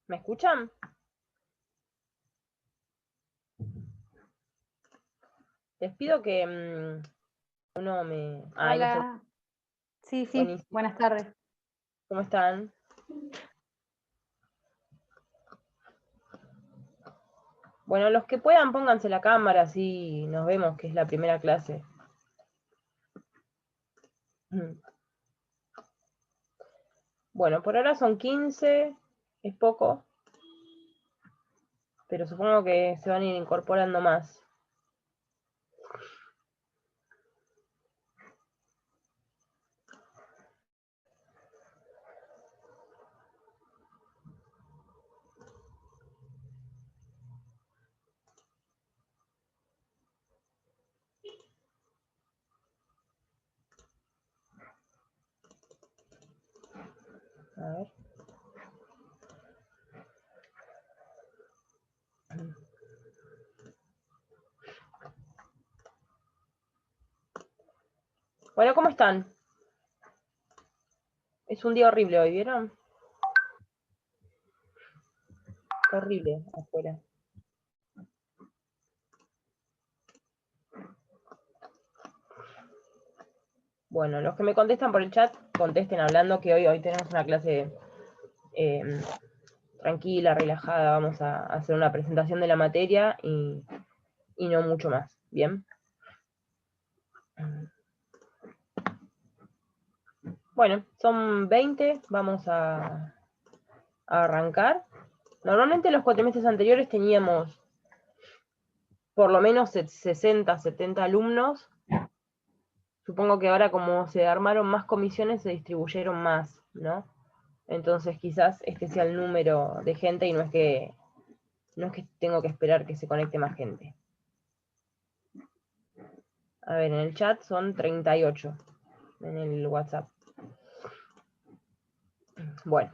¿Me escuchan? Les pido que uno me... Ay, no sé. Hola. Sí, Buenísimo. buenas tardes. ¿Cómo están? Bueno, los que puedan pónganse la cámara, así nos vemos, que es la primera clase. Bueno, por ahora son 15, es poco, pero supongo que se van a ir incorporando más. A ver. Bueno, ¿cómo están? Es un día horrible hoy, ¿vieron? Horrible afuera. Bueno, los que me contestan por el chat, contesten hablando, que hoy tenemos una clase tranquila, relajada. Vamos a hacer una presentación de la materia y no mucho más. ¿Bien? Bueno, son 20, vamos a arrancar. Normalmente los cuatrimestres anteriores teníamos por lo menos 60, 70 alumnos. Supongo que ahora, como se armaron más comisiones, se distribuyeron más, ¿no? Entonces quizás este sea el número de gente y no es que tengo que esperar que se conecte más gente. A ver, en el chat son 38 en el WhatsApp. Bueno,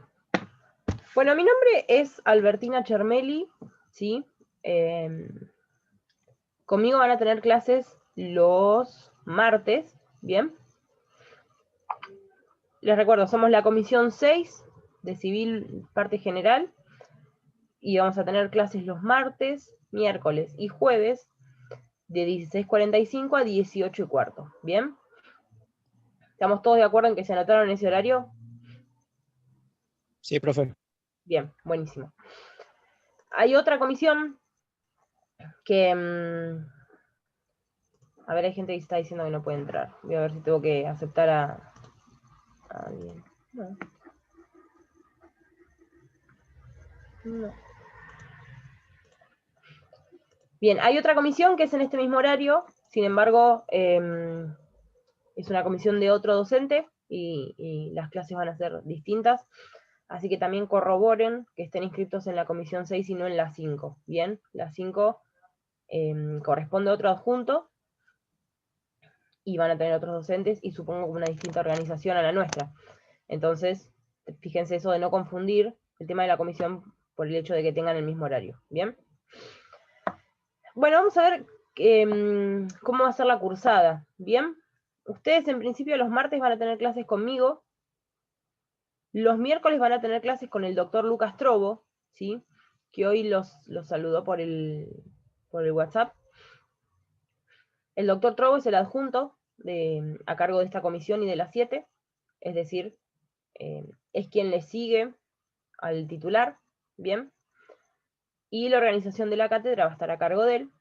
mi nombre es Albertina Chermeli, ¿sí? Conmigo van a tener clases los martes, ¿bien? Les recuerdo, somos la comisión 6 de Civil Parte General y vamos a tener clases los martes, miércoles y jueves de 16:45 a 18:15, ¿bien? ¿Estamos todos de acuerdo en que se anotaron ese horario? Sí, profe. Bien, buenísimo. Hay otra comisión que... a ver, hay gente que está diciendo que no puede entrar. Voy a ver si tengo que aceptar a alguien. No. No. Bien, hay otra comisión que es en este mismo horario, sin embargo, es una comisión de otro docente y las clases van a ser distintas, así que también corroboren que estén inscritos en la comisión 6 y no en la 5, ¿bien? La 5 corresponde a otro adjunto y van a tener otros docentes y supongo una distinta organización a la nuestra. Entonces, fíjense eso de no confundir el tema de la comisión por el hecho de que tengan el mismo horario, ¿bien? Bueno, vamos a ver cómo va a ser la cursada, ¿bien? Ustedes en principio los martes van a tener clases conmigo, los miércoles van a tener clases con el doctor Lucas Trobo, ¿sí? Que hoy los saludó por el WhatsApp. El doctor Trobo es el adjunto a cargo de esta comisión y de las 7, es decir, es quien le sigue al titular, ¿bien? Y la organización de la cátedra va a estar a cargo de él,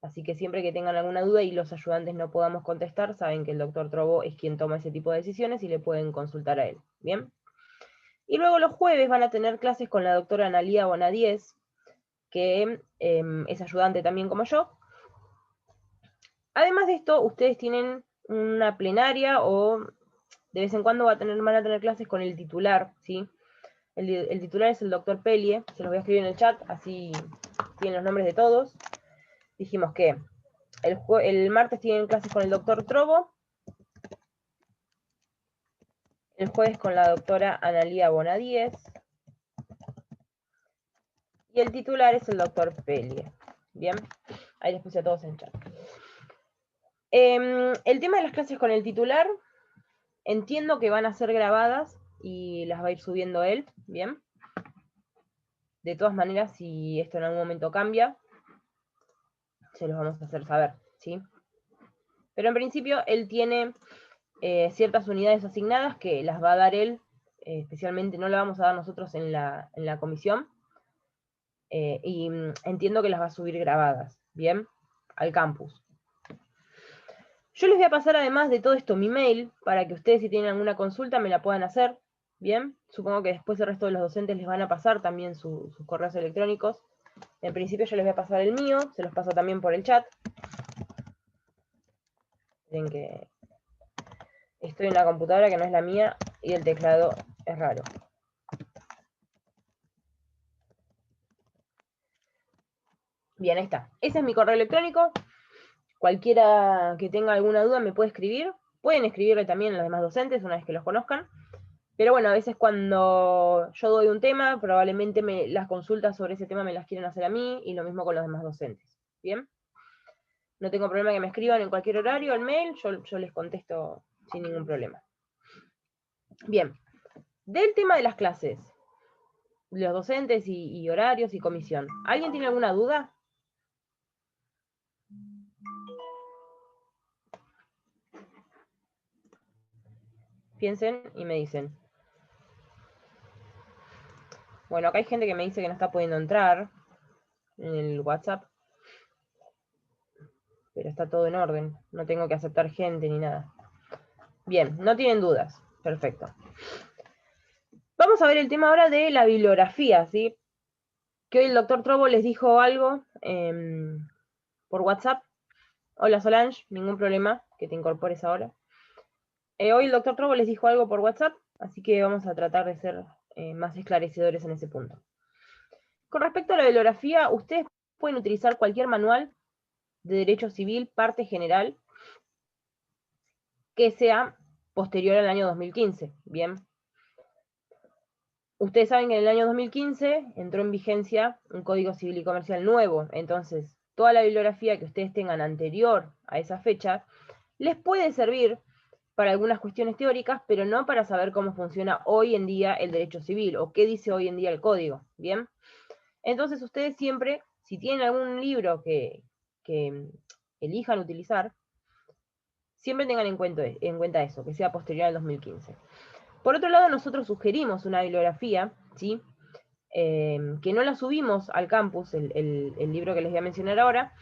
así que siempre que tengan alguna duda y los ayudantes no podamos contestar, saben que el doctor Trobo es quien toma ese tipo de decisiones y le pueden consultar a él, ¿bien? Y luego los jueves van a tener clases con la doctora Analía Bonadies, que es ayudante también como yo. Además de esto, ustedes tienen una plenaria o de vez en cuando van a tener clases con el titular, ¿sí? El titular es el doctor Pelie, se los voy a escribir en el chat, así tienen los nombres de todos. Dijimos que el martes tienen clases con el doctor Trobo, el jueves con la doctora Analía Bonadíez, y el titular es el doctor Pelie. Bien, ahí les puse a todos en chat. El tema de las clases con el titular, entiendo que van a ser grabadas y las va a ir subiendo él, bien. De todas maneras, si esto en algún momento cambia, se los vamos a hacer saber, ¿sí? Pero en principio él tiene ciertas unidades asignadas que las va a dar él, especialmente no las vamos a dar nosotros en la comisión, y entiendo que las va a subir grabadas, ¿bien? Al campus. Yo les voy a pasar además de todo esto mi mail, para que ustedes si tienen alguna consulta me la puedan hacer, ¿bien? Supongo que después el resto de los docentes les van a pasar también sus correos electrónicos. En principio yo les voy a pasar el mío, se los paso también por el chat. Miren que estoy en una computadora que no es la mía y el teclado es raro. Bien, ahí está. Ese es mi correo electrónico. Cualquiera que tenga alguna duda me puede escribir. Pueden escribirle también a los demás docentes una vez que los conozcan. Pero bueno, a veces cuando yo doy un tema, probablemente las consultas sobre ese tema me las quieren hacer a mí, y lo mismo con los demás docentes. ¿Bien? No tengo problema que me escriban en cualquier horario, al mail, yo les contesto sin ningún problema. Bien, del tema de las clases, los docentes y horarios y comisión. ¿Alguien tiene alguna duda? Piensen y me dicen. Bueno, acá hay gente que me dice que no está pudiendo entrar en el WhatsApp, pero está todo en orden. No tengo que aceptar gente ni nada. Bien, no tienen dudas. Perfecto. Vamos a ver el tema ahora de la bibliografía, ¿sí? Que hoy el doctor Trobo les dijo algo por WhatsApp. Hola Solange, ningún problema que te incorpores ahora. Hoy el doctor Trobo les dijo algo por WhatsApp, así que vamos a tratar de ser más esclarecedores en ese punto. Con respecto a la bibliografía, ustedes pueden utilizar cualquier manual de derecho civil, parte general, que sea posterior al año 2015, ¿bien? Ustedes saben que en el año 2015 entró en vigencia un Código Civil y Comercial nuevo, entonces toda la bibliografía que ustedes tengan anterior a esa fecha les puede servir para algunas cuestiones teóricas, pero no para saber cómo funciona hoy en día el derecho civil o qué dice hoy en día el código, ¿bien? Entonces ustedes siempre, si tienen algún libro que elijan utilizar, siempre tengan en cuenta eso, que sea posterior al 2015. Por otro lado, nosotros sugerimos una bibliografía, ¿sí? Que no la subimos al campus, el libro que les voy a mencionar ahora,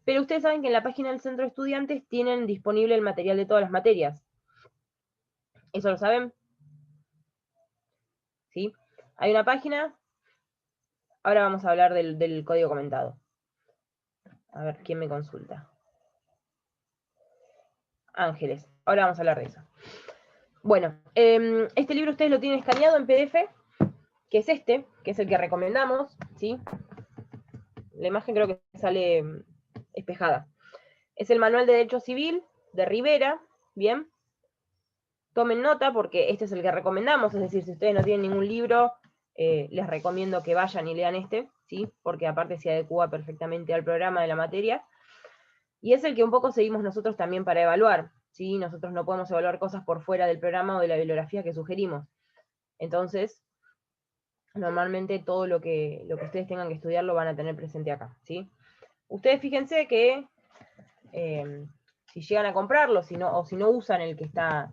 pero ustedes saben que en la página del Centro de Estudiantes tienen disponible el material de todas las materias. ¿Eso lo saben? ¿Sí? Hay una página. Ahora vamos a hablar del código comentado. A ver, ¿quién me consulta? Ángeles. Ahora vamos a hablar de eso. Bueno, este libro ustedes lo tienen escaneado en PDF, que es este, que es el que recomendamos, ¿sí? La imagen creo que sale espejada. Es el Manual de Derecho Civil de Rivera, ¿bien? Tomen nota porque este es el que recomendamos, es decir, si ustedes no tienen ningún libro, les recomiendo que vayan y lean este, ¿sí? Porque aparte se adecua perfectamente al programa de la materia. Y es el que un poco seguimos nosotros también para evaluar, ¿sí? Nosotros no podemos evaluar cosas por fuera del programa o de la bibliografía que sugerimos. Entonces, normalmente todo lo que ustedes tengan que estudiar lo van a tener presente acá, ¿sí? Ustedes fíjense que si llegan a comprarlo, o si no usan el que está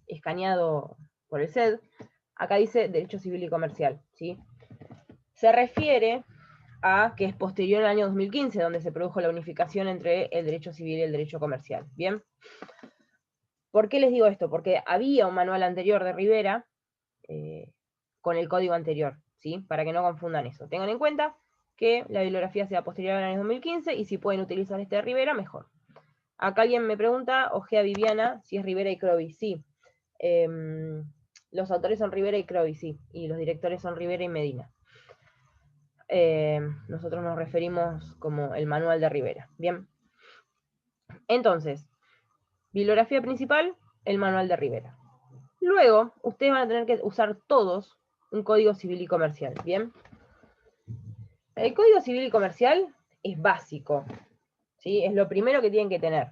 escaneado por el SED, acá dice Derecho Civil y Comercial, ¿sí? Se refiere a que es posterior al año 2015, donde se produjo la unificación entre el derecho civil y el derecho comercial, ¿bien? ¿Por qué les digo esto? Porque había un manual anterior de Rivera con el código anterior, ¿sí? Para que no confundan eso. Tengan en cuenta que la bibliografía sea posterior al año 2015 y si pueden utilizar este de Rivera, mejor. Acá alguien me pregunta, Ojea Viviana, si es Rivera y Crovi. Sí. Los autores son Rivera y Crovi, sí. Y los directores son Rivera y Medina. Nosotros nos referimos como el manual de Rivera. Bien. Entonces, bibliografía principal, el manual de Rivera. Luego, ustedes van a tener que usar todos un código civil y comercial. Bien. El código civil y comercial es básico, ¿sí? Es lo primero que tienen que tener.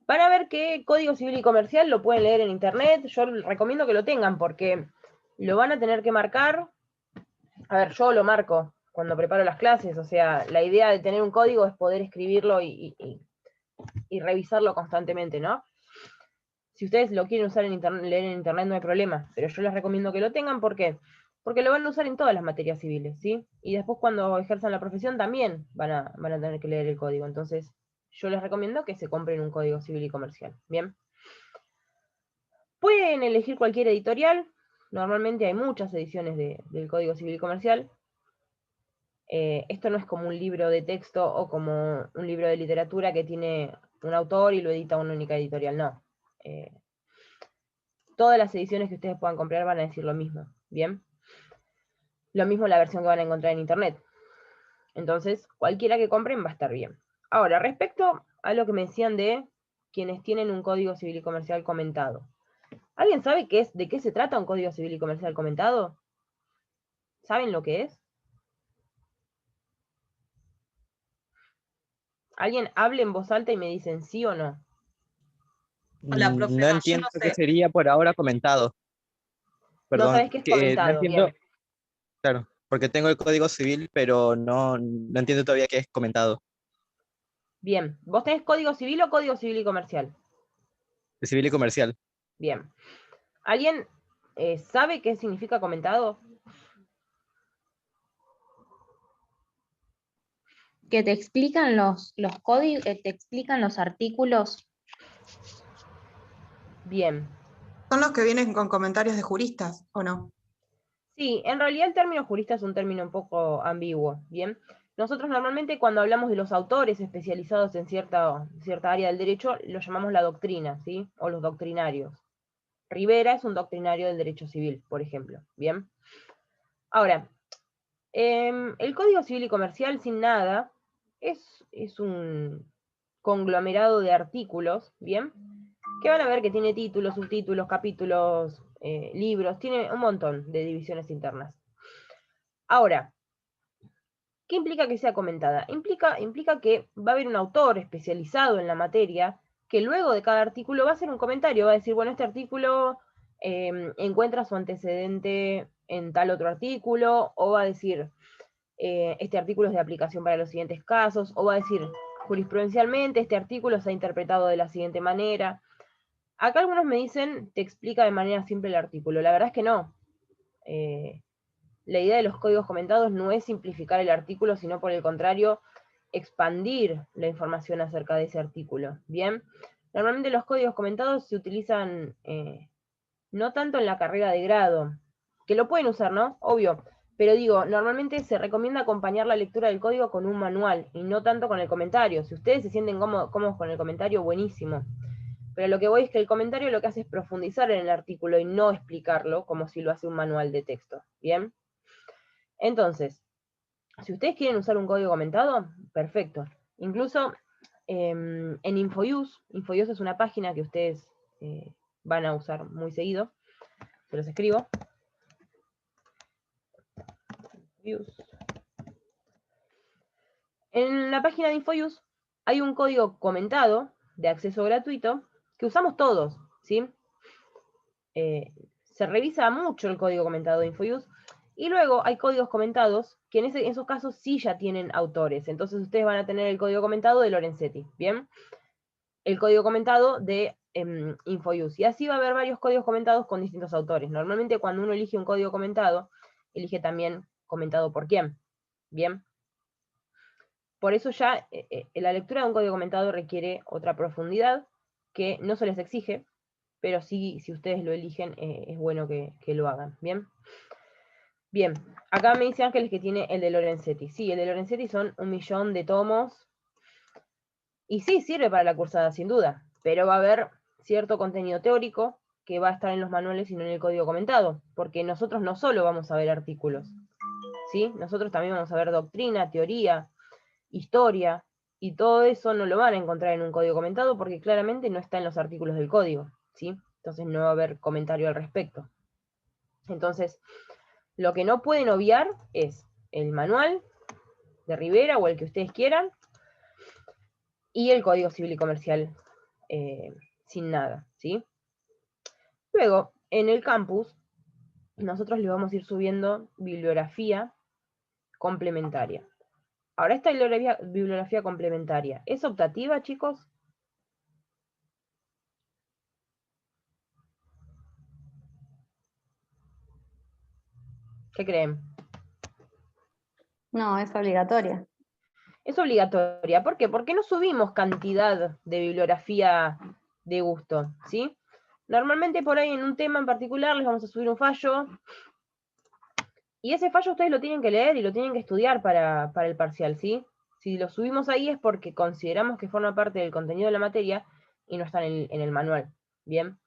Van a ver que código civil y comercial lo pueden leer en internet. Yo recomiendo que lo tengan porque lo van a tener que marcar A ver, yo lo marco cuando preparo las clases, o sea, la idea de tener un código es poder escribirlo y revisarlo constantemente, ¿no? Si ustedes lo quieren usar en internet, leer en internet no hay problema, pero yo les recomiendo que lo tengan, ¿por qué? Porque lo van a usar en todas las materias civiles, ¿sí? Y después cuando ejerzan la profesión también van a tener que leer el código, entonces yo les recomiendo que se compren un código civil y comercial, ¿bien? Pueden elegir cualquier editorial, normalmente hay muchas ediciones del código civil y comercial. Esto no es como un libro de texto o como un libro de literatura que tiene un autor y lo edita una única editorial, no. Todas las ediciones que ustedes puedan comprar van a decir lo mismo, ¿bien? Lo mismo la versión que van a encontrar en internet. Entonces, cualquiera que compren va a estar bien. Ahora, respecto a lo que me decían de quienes tienen un código civil y comercial comentado. ¿Alguien sabe de qué se trata un código civil y comercial comentado? ¿Saben lo que es? Alguien hable en voz alta y me dicen sí o no. Hola, profe, No no, yo entiendo no qué sé. sería por ahora comentado. No Perdón, sabes qué es que no comentado, entiendo, bien. claro, porque tengo el código civil, pero no entiendo todavía qué es comentado. Bien. ¿Vos tenés código civil o código civil y comercial? De civil y comercial. Bien. ¿Alguien sabe qué significa comentado? Que te explican los códigos, te explican los artículos. Bien. ¿Son los que vienen con comentarios de juristas o no? Sí, en realidad el término jurista es un término un poco ambiguo, ¿bien? Nosotros normalmente cuando hablamos de los autores especializados en cierta área del derecho, lo llamamos la doctrina, ¿sí? O los doctrinarios. Rivera es un doctrinario del derecho civil, por ejemplo, ¿bien? Ahora, el Código Civil y Comercial, sin nada, es un conglomerado de artículos, ¿bien? Que van a ver que tiene títulos, subtítulos, capítulos, libros, tiene un montón de divisiones internas. Ahora, ¿qué implica que sea comentada? Implica que va a haber un autor especializado en la materia que luego de cada artículo va a hacer un comentario, va a decir, bueno, este artículo encuentra su antecedente en tal otro artículo, o va a decir, este artículo es de aplicación para los siguientes casos, o va a decir, jurisprudencialmente, este artículo se ha interpretado de la siguiente manera. Acá algunos me dicen, te explica de manera simple el artículo. La verdad es que no. La idea de los códigos comentados no es simplificar el artículo, sino por el contrario, expandir la información acerca de ese artículo. Bien, normalmente los códigos comentados se utilizan no tanto en la carrera de grado, que lo pueden usar, ¿no? Obvio, pero digo, normalmente se recomienda acompañar la lectura del código con un manual y no tanto con el comentario. Si ustedes se sienten cómodos con el comentario, buenísimo. Pero lo que voy es que el comentario lo que hace es profundizar en el artículo y no explicarlo como si lo hace un manual de texto. ¿Bien? Entonces, si ustedes quieren usar un código comentado, perfecto. Incluso en InfoUse es una página que ustedes van a usar muy seguido. Se los escribo. InfoUse. En la página de InfoUse hay un código comentado de acceso gratuito que usamos todos, ¿sí? Se revisa mucho el código comentado de InfoUse y luego hay códigos comentados que en esos casos sí ya tienen autores. Entonces ustedes van a tener el código comentado de Lorenzetti, ¿bien? El código comentado de InfoUse. Y así va a haber varios códigos comentados con distintos autores. Normalmente cuando uno elige un código comentado, elige también comentado por quién, ¿bien? Por eso ya la lectura de un código comentado requiere otra profundidad que no se les exige, pero sí, si ustedes lo eligen, es bueno que lo hagan, ¿bien? Bien, acá me dice Ángeles que tiene el de Lorenzetti. Sí, el de Lorenzetti son 1 millón de tomos, y sí, sirve para la cursada, sin duda, pero va a haber cierto contenido teórico que va a estar en los manuales y no en el código comentado, porque nosotros no solo vamos a ver artículos, ¿sí? Nosotros también vamos a ver doctrina, teoría, historia, y todo eso no lo van a encontrar en un código comentado porque claramente no está en los artículos del código, ¿sí? Entonces no va a haber comentario al respecto. Entonces, lo que no pueden obviar es el manual de Rivera o el que ustedes quieran y el Código Civil y Comercial sin nada, ¿sí? Luego, en el campus, nosotros les vamos a ir subiendo bibliografía complementaria. Ahora, esta bibliografía complementaria, ¿es optativa, chicos? ¿Qué creen? No, es obligatoria. Es obligatoria. ¿Por qué? Porque no subimos cantidad de bibliografía de gusto, ¿sí? Normalmente por ahí en un tema en particular les vamos a subir un fallo, y ese fallo ustedes lo tienen que leer y lo tienen que estudiar para el parcial, ¿sí? Si lo subimos ahí es porque consideramos que forma parte del contenido de la materia y no está en el manual, ¿bien?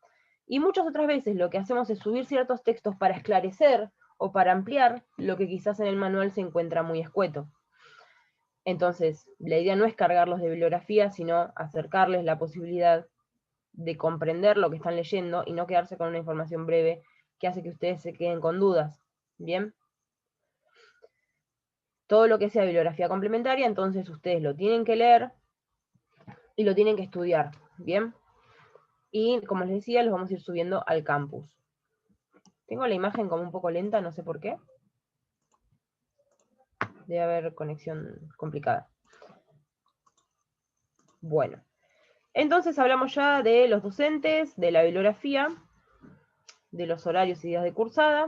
Y muchas otras veces lo que hacemos es subir ciertos textos para esclarecer o para ampliar lo que quizás en el manual se encuentra muy escueto. Entonces, la idea no es cargarlos de bibliografía, sino acercarles la posibilidad de comprender lo que están leyendo y no quedarse con una información breve que hace que ustedes se queden con dudas, ¿bien? Todo lo que sea bibliografía complementaria, entonces ustedes lo tienen que leer y lo tienen que estudiar, ¿bien? Y como les decía, los vamos a ir subiendo al campus. Tengo la imagen como un poco lenta, no sé por qué. Debe haber conexión complicada. Bueno, entonces hablamos ya de los docentes, de la bibliografía, de los horarios y días de cursada.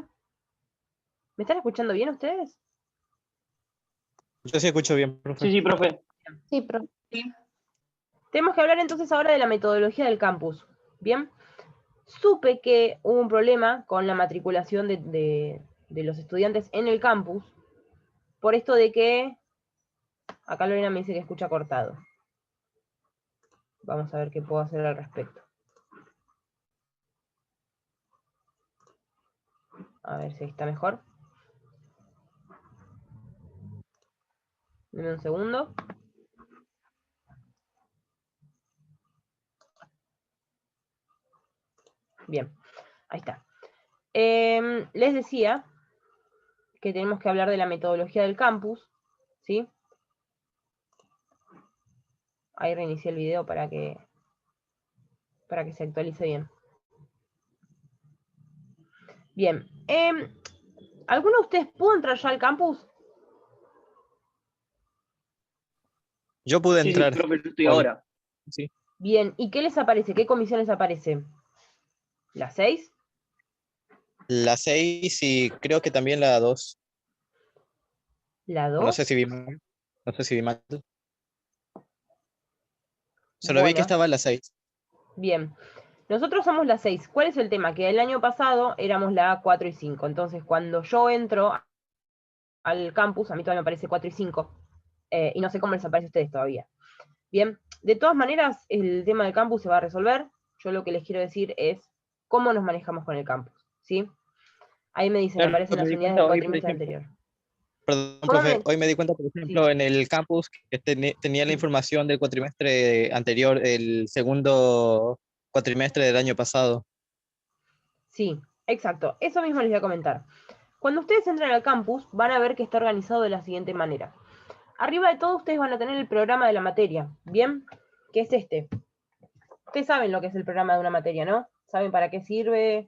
¿Me están escuchando bien ustedes? Yo sí escucho bien, profe. Sí, profe. Sí, profe. Tenemos que hablar entonces ahora de la metodología del campus. Bien, supe que hubo un problema con la matriculación de los estudiantes en el campus, por esto de que, acá Lorena me dice que escucha cortado. Vamos a ver qué puedo hacer al respecto. A ver si está mejor. Dame un segundo. Bien, ahí está. Les decía que tenemos que hablar de la metodología del campus, ¿sí? Ahí reinicié el video para que se actualice bien. Bien. ¿Alguno de ustedes pudo entrar ya al campus? Yo pude Sí, entrar. profe, yo estoy hoy. ahora. Sí. Bien, ¿y qué les aparece? ¿Qué comisión les aparece? ¿Las 6? La 6 y creo que también la 2. ¿La No 2? sé si vi mal. No sé si vi mal. Solo vi que Bueno, estaba la 6. bien. Nosotros somos la 6. ¿Cuál es el tema? Que el año pasado éramos la 4 y 5. Entonces, cuando yo entro al campus, a mí todavía me aparece 4 y 5. Y no sé cómo les aparece a ustedes todavía. Bien, de todas maneras, el tema del campus se va a resolver. Yo lo que les quiero decir es cómo nos manejamos con el campus, ¿sí? Ahí me dicen, Claro, aparecen me las di unidades cuenta del hoy, por cuatrimestre ejemplo. anterior. Perdón, ¿Cómo profe. me- Hoy me di cuenta, por ejemplo, Sí. en el campus que tenía la Sí. información del cuatrimestre anterior, el segundo cuatrimestre del año pasado. Sí, exacto. Eso mismo les voy a comentar. Cuando ustedes entran al campus, van a ver que está organizado de la siguiente manera. Arriba de todo, ustedes van a tener el programa de la materia, ¿bien? Que es este. Ustedes saben lo que es el programa de una materia, ¿no? Saben para qué sirve,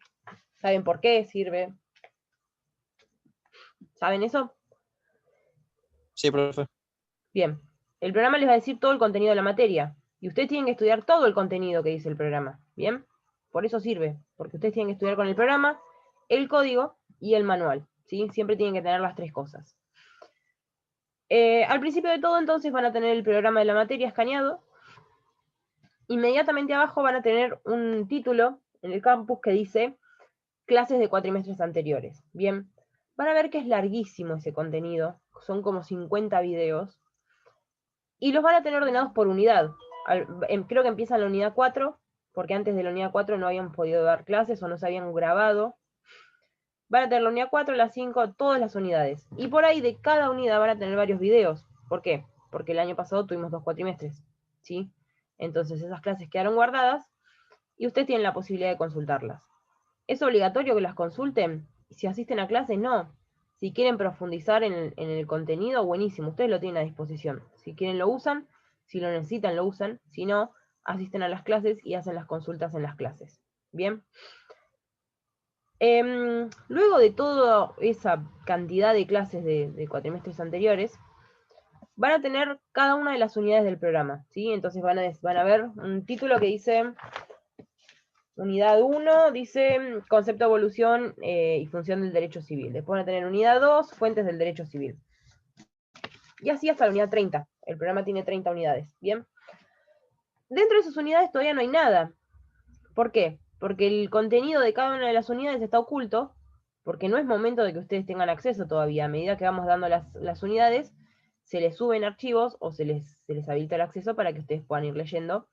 saben por qué sirve. ¿Saben eso? Sí, profe. Bien. El programa les va a decir todo el contenido de la materia. Y ustedes tienen que estudiar todo el contenido que dice el programa. ¿Bien? Por eso sirve. Porque ustedes tienen que estudiar con el programa, el código y el manual. ¿Sí? Siempre tienen que tener las tres cosas. Al principio de todo, entonces, van a tener el programa de la materia escaneado. Inmediatamente abajo van a tener un título en el campus que dice clases de cuatrimestres anteriores. Bien, van a ver que es larguísimo ese contenido, son como 50 videos, y los van a tener ordenados por unidad. Creo que empieza en la unidad 4, porque antes de la unidad 4 no habían podido dar clases o no se habían grabado. Van a tener la unidad 4, la 5, todas las unidades. Y por ahí de cada unidad van a tener varios videos. ¿Por qué? Porque el año pasado tuvimos 2 cuatrimestres, ¿sí? Entonces esas clases quedaron guardadas y ustedes tienen la posibilidad de consultarlas. ¿Es obligatorio que las consulten? Si asisten a clases, no. Si quieren profundizar en el contenido, buenísimo, ustedes lo tienen a disposición. Si quieren lo usan, si lo necesitan lo usan, si no, asisten a las clases y hacen las consultas en las clases. ¿Bien? Luego de toda esa cantidad de clases de cuatrimestres anteriores, van a tener cada una de las unidades del programa, ¿sí? Entonces van a ver un título que dice, unidad 1, dice concepto de evolución y función del derecho civil. Después van a tener unidad 2, fuentes del derecho civil. Y así hasta la unidad 30. El programa tiene 30 unidades, ¿bien? Dentro de esas unidades todavía no hay nada. ¿Por qué? Porque el contenido de cada una de las unidades está oculto, porque no es momento de que ustedes tengan acceso todavía. A medida que vamos dando las unidades, se les suben archivos o se les habilita el acceso para que ustedes puedan ir leyendo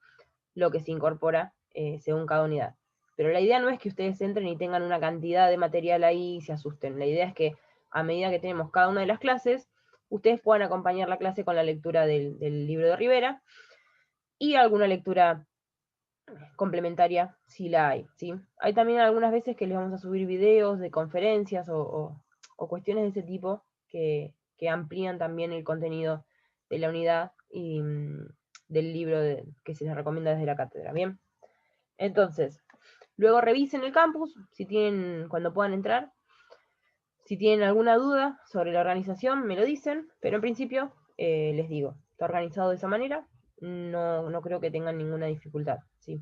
lo que se incorpora según cada unidad. Pero la idea no es que ustedes entren y tengan una cantidad de material ahí y se asusten. La idea es que a medida que tenemos cada una de las clases, ustedes puedan acompañar la clase con la lectura del libro de Rivera y alguna lectura complementaria si la hay, ¿sí? Hay también algunas veces que les vamos a subir videos de conferencias o cuestiones de ese tipo que amplían también el contenido de la unidad y del libro que se les recomienda desde la cátedra, ¿bien? Entonces, luego revisen el campus, si tienen, cuando puedan entrar. Si tienen alguna duda sobre la organización, me lo dicen, pero en principio, les digo, está organizado de esa manera, no creo que tengan ninguna dificultad, ¿sí?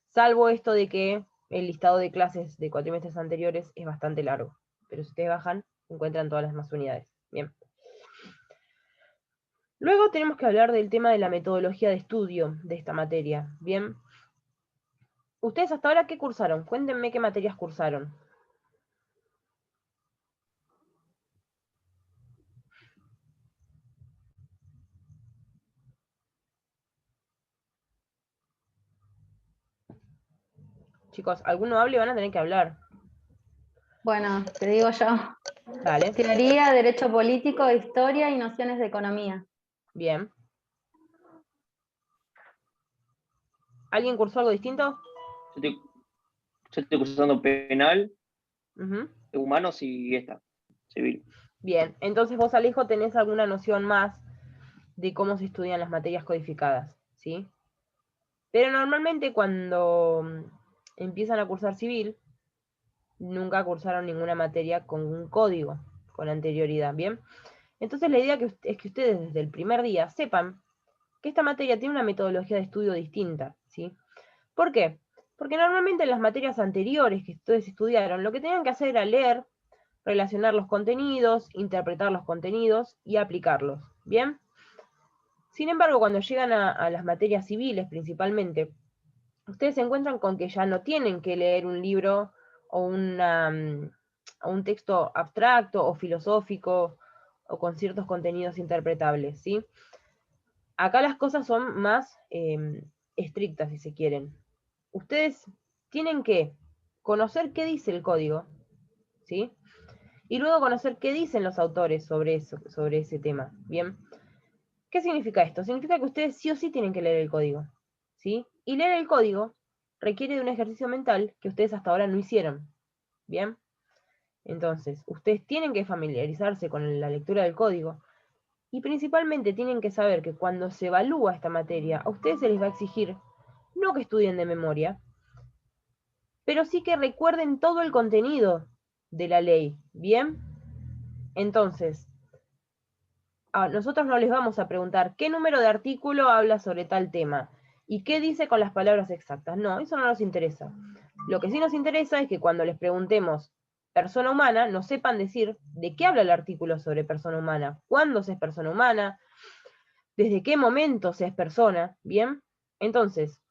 Salvo esto de que el listado de clases de cuatrimestres anteriores es bastante largo, pero si ustedes bajan, encuentran todas las demás unidades. Bien. Luego tenemos que hablar del tema de la metodología de estudio de esta materia, ¿bien? ¿Ustedes hasta ahora qué cursaron? Cuéntenme qué materias cursaron. Chicos, alguno hable y van a tener que hablar. Bueno, te digo yo. Dale, Teoría, derecho político, historia y nociones de economía. bien. ¿Alguien cursó algo distinto? Yo estoy cursando penal, Ujú. humanos y civil. Bien, entonces vos, Alejo, tenés alguna noción más de cómo se estudian las materias codificadas, ¿sí? Pero normalmente cuando empiezan a cursar civil, nunca cursaron ninguna materia con un código con anterioridad, ¿bien? Entonces la idea es que ustedes desde el primer día sepan que esta materia tiene una metodología de estudio distinta, ¿sí? ¿Por qué? Porque normalmente en las materias anteriores que ustedes estudiaron, lo que tenían que hacer era leer, relacionar los contenidos, interpretar los contenidos y aplicarlos, ¿bien? Sin embargo, cuando llegan a las materias civiles principalmente, ustedes se encuentran con que ya no tienen que leer un libro o un texto abstracto o filosófico o con ciertos contenidos interpretables, ¿sí? Acá las cosas son más estrictas, si se quieren. Ustedes tienen que conocer qué dice el código, ¿sí? Y luego conocer qué dicen los autores sobre eso, sobre ese tema, ¿bien? ¿Qué significa esto? Significa que ustedes sí o sí tienen que leer el código, ¿sí? Y leer el código requiere de un ejercicio mental que ustedes hasta ahora no hicieron, ¿bien? Entonces, ustedes tienen que familiarizarse con la lectura del código y principalmente tienen que saber que cuando se evalúa esta materia, a ustedes se les va a exigir no que estudien de memoria, pero sí que recuerden todo el contenido de la ley, ¿bien? Entonces, nosotros no les vamos a preguntar qué número de artículo habla sobre tal tema y qué dice con las palabras exactas. No, eso no nos interesa. Lo que sí nos interesa es que cuando les preguntemos persona humana, nos sepan decir de qué habla el artículo sobre persona humana, cuándo se es persona humana, desde qué momento se es persona, ¿bien? Entonces,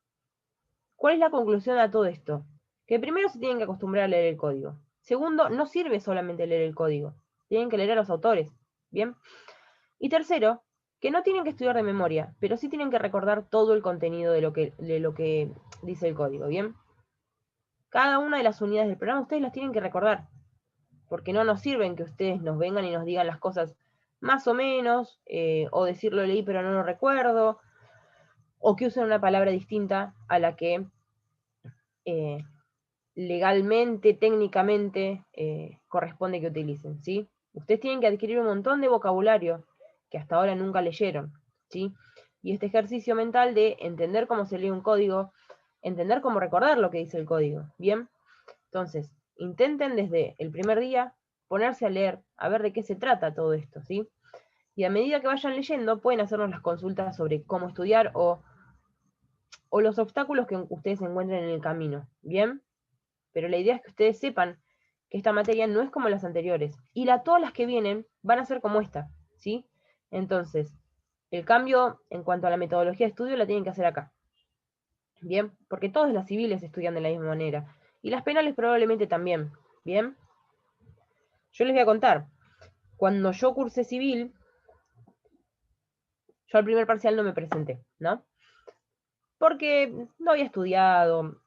¿cuál es la conclusión a todo esto? Que primero se tienen que acostumbrar a leer el código. Segundo, no sirve solamente leer el código, tienen que leer a los autores, ¿bien? Y tercero, que no tienen que estudiar de memoria, pero sí tienen que recordar todo el contenido de lo que dice el código, ¿bien? Cada una de las unidades del programa ustedes las tienen que recordar, porque no nos sirven que ustedes nos vengan y nos digan las cosas más o menos, o decir lo leí pero no lo recuerdo, o que usen una palabra distinta a la que legalmente, técnicamente, corresponde que utilicen, ¿sí? Ustedes tienen que adquirir un montón de vocabulario que hasta ahora nunca leyeron, ¿sí? Y este ejercicio mental de entender cómo se lee un código, entender cómo recordar lo que dice el código, ¿bien? Entonces, intenten desde el primer día ponerse a leer, a ver de qué se trata todo esto, ¿sí? Y a medida que vayan leyendo, pueden hacernos las consultas sobre cómo estudiar o los obstáculos que ustedes encuentren en el camino, ¿bien? Pero la idea es que ustedes sepan que esta materia no es como las anteriores, y todas las que vienen van a ser como esta, ¿sí? Entonces, el cambio en cuanto a la metodología de estudio la tienen que hacer acá, ¿bien? Porque todas las civiles estudian de la misma manera, y las penales probablemente también, ¿bien? Yo les voy a contar, cuando yo cursé civil, yo al primer parcial no me presenté, ¿no? Porque no había estudiado,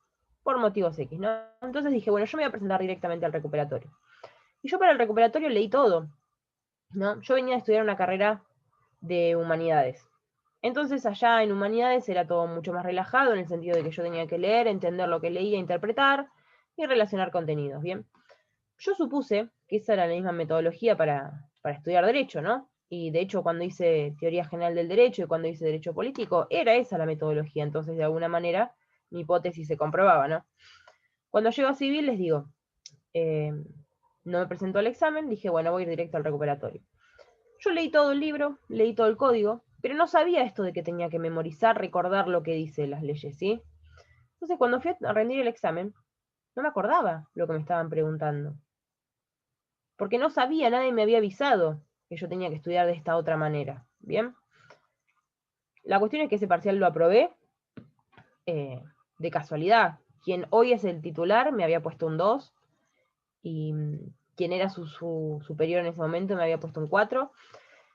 por motivos X, ¿no? Entonces dije, bueno, yo me voy a presentar directamente al recuperatorio. Y yo para el recuperatorio leí todo, ¿no? Yo venía a estudiar una carrera de humanidades. Entonces allá en humanidades era todo mucho más relajado, en el sentido de que yo tenía que leer, entender lo que leía, interpretar y relacionar contenidos, ¿bien? Yo supuse que esa era la misma metodología para estudiar Derecho, ¿no? Y de hecho cuando hice Teoría General del Derecho y cuando hice Derecho Político, era esa la metodología, entonces de alguna manera mi hipótesis se comprobaba, ¿no? Cuando llego a Civil les digo, no me presentó al examen, dije, bueno, voy a ir directo al recuperatorio. Yo leí todo el libro, leí todo el código, pero no sabía esto de que tenía que memorizar, recordar lo que dice las leyes, ¿sí? Entonces cuando fui a rendir el examen, no me acordaba lo que me estaban preguntando. Porque no sabía, nadie me había avisado que yo tenía que estudiar de esta otra manera, ¿bien? La cuestión es que ese parcial lo aprobé de casualidad. Quien hoy es el titular me había puesto un 2 y quien era su superior en ese momento me había puesto un 4,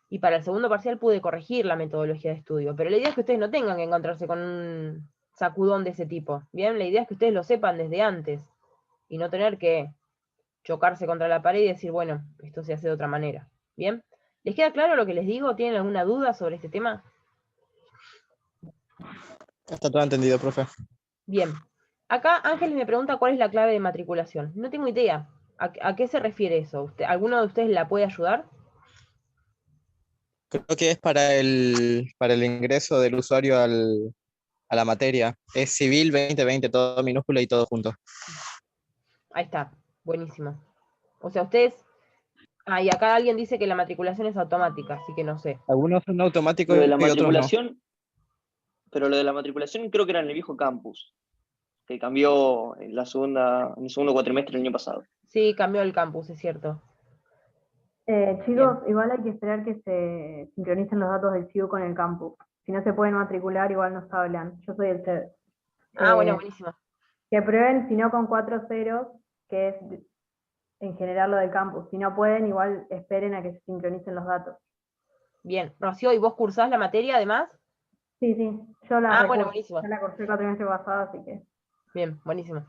y para el segundo parcial pude corregir la metodología de estudio, pero la idea es que ustedes no tengan que encontrarse con un sacudón de ese tipo, ¿bien? La idea es que ustedes lo sepan desde antes, y no tener que chocarse contra la pared y decir, bueno, esto se hace de otra manera, ¿bien? ¿Les queda claro lo que les digo? ¿Tienen alguna duda sobre este tema? Está todo entendido, profe. Bien. Acá Ángeles me pregunta cuál es la clave de matriculación. No tengo idea. ¿A qué se refiere eso? ¿Alguno de ustedes la puede ayudar? Creo que es para el ingreso del usuario a la materia. Es Civil 2020, todo minúsculo y todo junto. Ahí está. Buenísimo. O sea, ustedes... Ah, y acá alguien dice que la matriculación es automática, así que no sé. Algunos son automáticos Lo de la y otros no. matriculación, pero lo de la matriculación creo que era en el viejo campus, que cambió en en el segundo cuatrimestre del año pasado. Sí, cambió el campus, es cierto. Chicos, igual hay que esperar que se sincronicen los datos del CIU con el campus. Si no se pueden matricular, igual nos hablan. Yo soy el CED. Ah, bueno, buenísimo. Que prueben, si no con 4 ceros, que es en general lo del campus. Si no pueden, igual esperen a que se sincronicen los datos. Bien. Rocío, ¿y vos cursás la materia además? Sí, yo la Ah, bueno, recurso. buenísimo. Ya la cursé el cuatrimestre pasado, así que... Bien, buenísimo.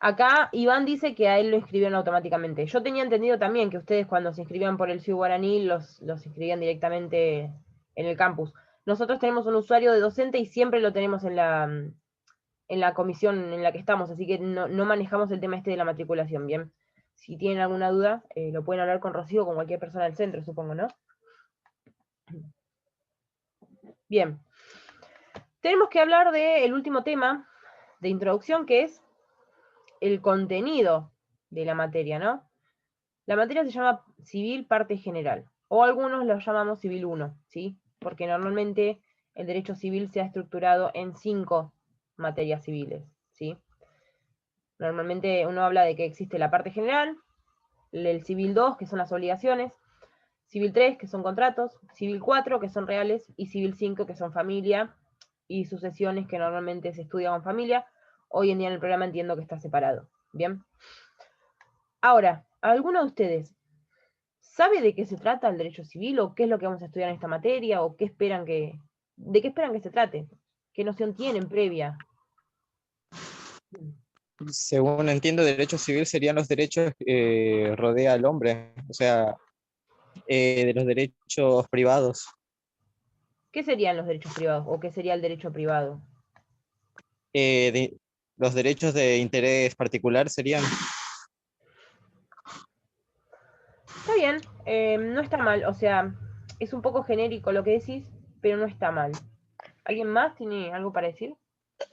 Acá Iván dice que a él lo inscribieron automáticamente. Yo tenía entendido también que ustedes cuando se inscribían por el CIU Guaraní los inscribían directamente en el campus. Nosotros tenemos un usuario de docente y siempre lo tenemos en la comisión en la que estamos, así que no manejamos el tema este de la matriculación, ¿bien? Si tienen alguna duda, lo pueden hablar con Rocío o con cualquier persona del centro, supongo, ¿no? Bien. Tenemos que hablar del último tema de introducción, que es el contenido de la materia, ¿no? La materia se llama Civil Parte General, o algunos lo llamamos Civil 1, ¿sí? Porque normalmente el derecho civil se ha estructurado en 5 materias civiles, ¿sí? Normalmente uno habla de que existe la parte general, el Civil 2, que son las obligaciones, Civil 3, que son contratos, Civil 4, que son reales, y Civil 5, que son familia, y sucesiones que normalmente se estudia con familia. Hoy en día en el programa entiendo que está separado, ¿bien? Ahora, ¿alguno de ustedes sabe de qué se trata el derecho civil, o qué es lo que vamos a estudiar en esta materia, o de qué esperan que se trate? ¿Qué noción tienen previa? Según entiendo, derecho civil serían los derechos que rodea al hombre, o sea, de los derechos privados. ¿Qué serían los derechos privados, o qué sería el derecho privado? Los derechos de interés particular serían. Está bien, no está mal, o sea, es un poco genérico lo que decís, pero no está mal. ¿Alguien más tiene algo para decir?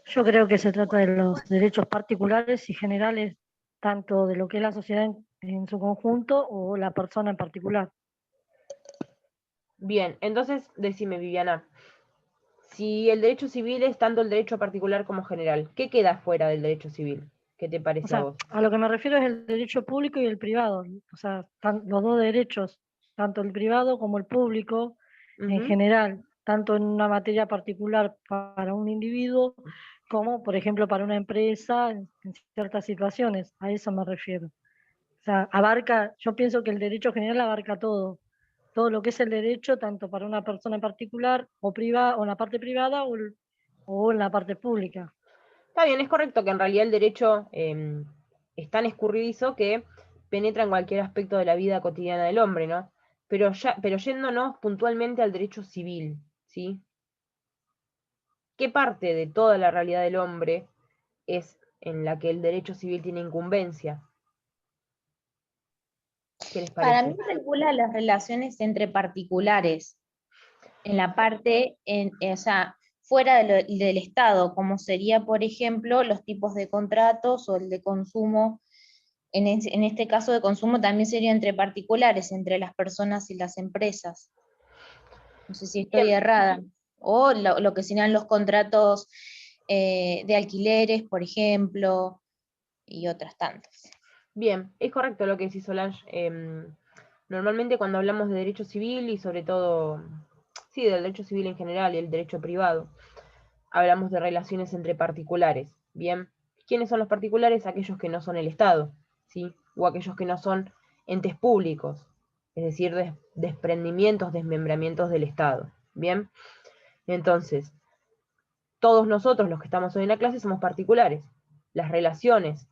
Yo creo que se trata de los derechos particulares y generales tanto de lo que es la sociedad en su conjunto o la persona en particular. Bien, entonces decime, Viviana, si el derecho civil es tanto el derecho particular como general, ¿qué queda fuera del derecho civil? ¿Qué te O parece a sea, vos? a lo que me refiero es el derecho público y el privado. O sea, los dos derechos, tanto el privado como el público, en Ujú. general, tanto en una materia particular para un individuo, como, por ejemplo, para una empresa en ciertas situaciones. A eso me refiero. O sea, abarca, yo pienso que el derecho general abarca todo lo que es el derecho, tanto para una persona en particular, o privada, o en la parte privada, o en la parte pública. Está bien, es correcto que en realidad el derecho es tan escurridizo que penetra en cualquier aspecto de la vida cotidiana del hombre, ¿no? Pero yéndonos puntualmente al derecho civil, ¿sí? ¿Qué parte de toda la realidad del hombre es en la que el derecho civil tiene incumbencia? ¿Qué les Para mí parece? regula las relaciones entre particulares, en la parte, o sea, fuera del Estado, como sería, por ejemplo, los tipos de contratos o el de consumo. En este caso de consumo también sería entre particulares, entre las personas y las empresas. No sé si estoy Bien, errada. O lo que serían los contratos de alquileres, por ejemplo, y otras tantas. bien, es correcto lo que decís, Solange. Normalmente cuando hablamos de derecho civil y sobre todo, sí, del derecho civil en general y el derecho privado, hablamos de relaciones entre particulares. Bien, ¿quiénes son los particulares? Aquellos que no son el Estado, ¿sí? O aquellos que no son entes públicos, es decir, desprendimientos, desmembramientos del Estado. Bien, entonces, todos nosotros los que estamos hoy en la clase somos particulares. Las relaciones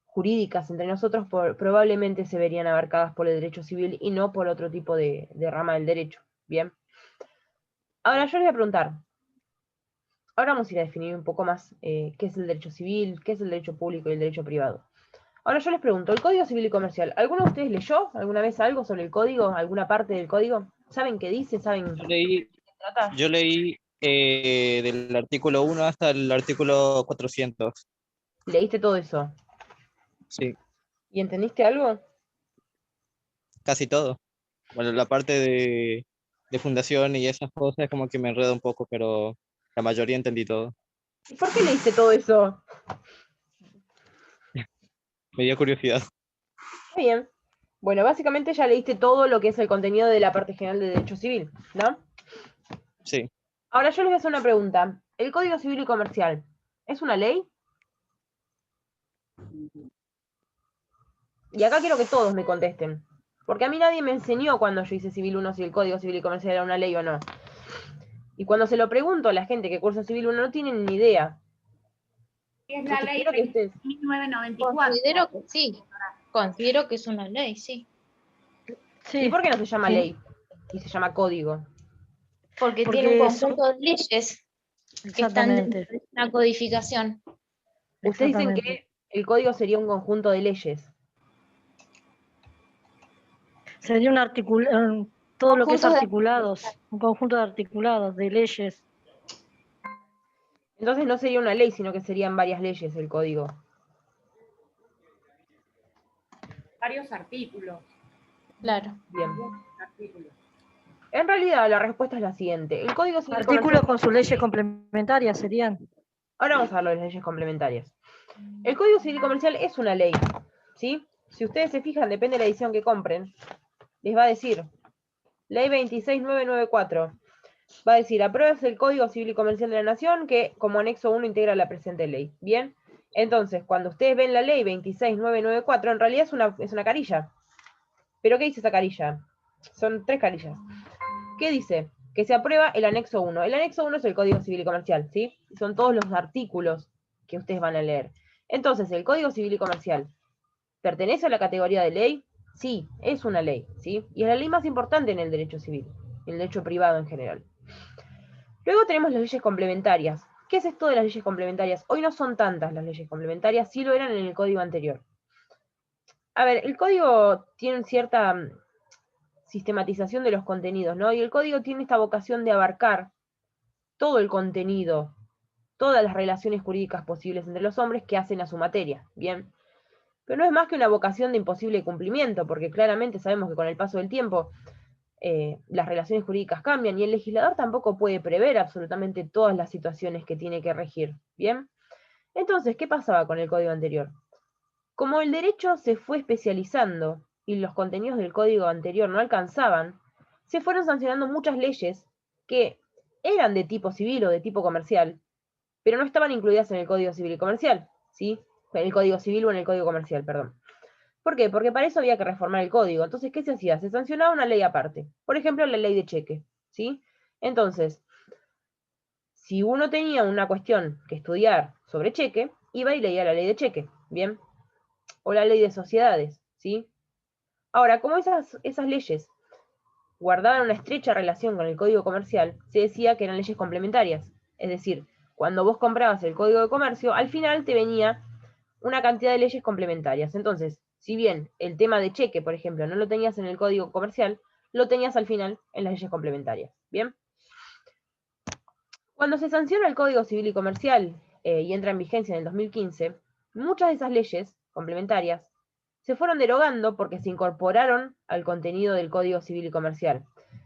jurídicas entre nosotros probablemente se verían abarcadas por el derecho civil y no por otro tipo de rama del derecho. Bien. Ahora yo les voy a preguntar, ahora vamos a ir a definir un poco más qué es el derecho civil, qué es el derecho público y el derecho privado. Ahora yo les pregunto, el Código Civil y Comercial, ¿alguno de ustedes leyó alguna vez algo sobre el código, alguna parte del código? ¿Saben qué dice? ¿Saben Yo de leí, qué trata? yo leí del artículo 1 hasta el artículo 400. ¿Leíste todo eso? Sí, ¿Y entendiste algo? casi todo. Bueno, la parte de fundación y esas cosas como que me enreda un poco, pero la mayoría entendí todo. ¿Y por qué leíste todo eso? Me dio curiosidad. Está bien. Bueno, básicamente ya leíste todo lo que es el contenido de la parte general de Derecho Civil, ¿no? Sí, Ahora yo les voy a hacer una pregunta. ¿El Código Civil y Comercial es una ley? Y acá quiero que todos me contesten. Porque a mí nadie me enseñó cuando yo hice Civil 1 si el Código Civil y Comercial era una ley o no. Y cuando se lo pregunto a la gente que cursa Civil 1 no tienen ni idea. Es la Entonces ley quiero que ustedes... 1994. Considero que sí, considero que es una ley, sí. ¿Y Sí, por qué no se llama sí, ley? Y se llama código. Porque tiene un porque son, conjunto de leyes que están dentro exactamente, de una codificación. Ustedes dicen exactamente. que el código sería un conjunto de leyes. Sería todo lo que es Conjuntos de... articulados, un conjunto de articulados, de leyes. Entonces no sería una ley, sino que serían varias leyes el código. Varios artículos. Claro. Bien. Artículos. En realidad la respuesta es la siguiente. El Código Civil y Artículos Comercial... con sus leyes complementarias serían. Ahora vamos a hablar de las leyes complementarias. El Código Civil y Comercial es una ley, ¿sí? Si ustedes se fijan, depende de la edición que compren, les va a decir, Ley 26994, va a decir, apruebas el Código Civil y Comercial de la Nación que como anexo 1 integra la presente ley. Bien, entonces, cuando ustedes ven la ley 26994, en realidad es una carilla. ¿Pero qué dice esa carilla? Son 3 carillas. ¿Qué dice? Que se aprueba el anexo 1. El anexo 1 es el Código Civil y Comercial, ¿sí? Son todos los artículos que ustedes van a leer. Entonces, el Código Civil y Comercial, ¿pertenece a la categoría de ley? Sí, es una ley, ¿sí? Y es la ley más importante en el derecho civil, en el derecho privado en general. Luego tenemos las leyes complementarias. ¿Qué es esto de las leyes complementarias? Hoy no son tantas las leyes complementarias, sí lo eran en el código anterior. A ver, el código tiene cierta sistematización de los contenidos, ¿no? Y el código tiene esta vocación de abarcar todo el contenido todas las relaciones jurídicas posibles entre los hombres que hacen a su materia, ¿bien? Pero no es más que una vocación de imposible cumplimiento, porque claramente sabemos que con el paso del tiempo las relaciones jurídicas cambian y el legislador tampoco puede prever absolutamente todas las situaciones que tiene que regir, ¿bien? Entonces, ¿qué pasaba con el código anterior? Como el derecho se fue especializando y los contenidos del código anterior no alcanzaban, se fueron sancionando muchas leyes que eran de tipo civil o de tipo comercial, pero no estaban incluidas en el Código Civil y Comercial, ¿sí? En el Código Civil o en el Código Comercial, perdón. ¿Por qué? Porque para eso había que reformar el código. Entonces, ¿qué se hacía? Se sancionaba una ley aparte. Por ejemplo, la ley de cheque, ¿sí? Entonces, si uno tenía una cuestión que estudiar sobre cheque, iba y leía la ley de cheque, ¿bien? O la ley de sociedades, ¿sí? Ahora, como esas leyes guardaban una estrecha relación con el código comercial, se decía que eran leyes complementarias. Es decir, cuando vos comprabas el código de comercio, al final te venía una cantidad de leyes complementarias. Entonces, si bien el tema de cheque, por ejemplo, no lo tenías en el código comercial, lo tenías al final en las leyes complementarias. ¿Bien? Cuando se sanciona el Código Civil y Comercial y entra en vigencia en el 2015, muchas de esas leyes complementarias se fueron derogando porque se incorporaron al contenido del Código Civil y Comercial.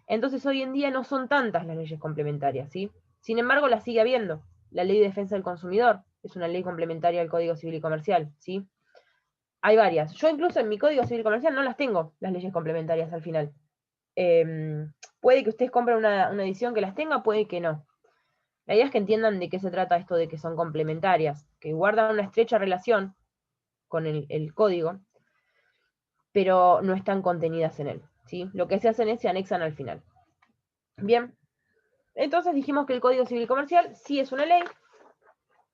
Entonces hoy en día no son tantas las leyes complementarias, ¿sí? Sin embargo, las sigue habiendo. La Ley de Defensa del Consumidor es una ley complementaria al Código Civil y Comercial, ¿sí? Hay varias. Yo incluso en mi Código Civil y Comercial no las tengo, las leyes complementarias al final. Puede que ustedes compren una edición que las tenga, puede que no. La idea es que entiendan de qué se trata esto de que son complementarias, que guardan una estrecha relación con el código, pero no están contenidas en él, ¿sí? Lo que se hacen es se anexan al final. Bien, entonces dijimos que el Código Civil y Comercial sí es una ley,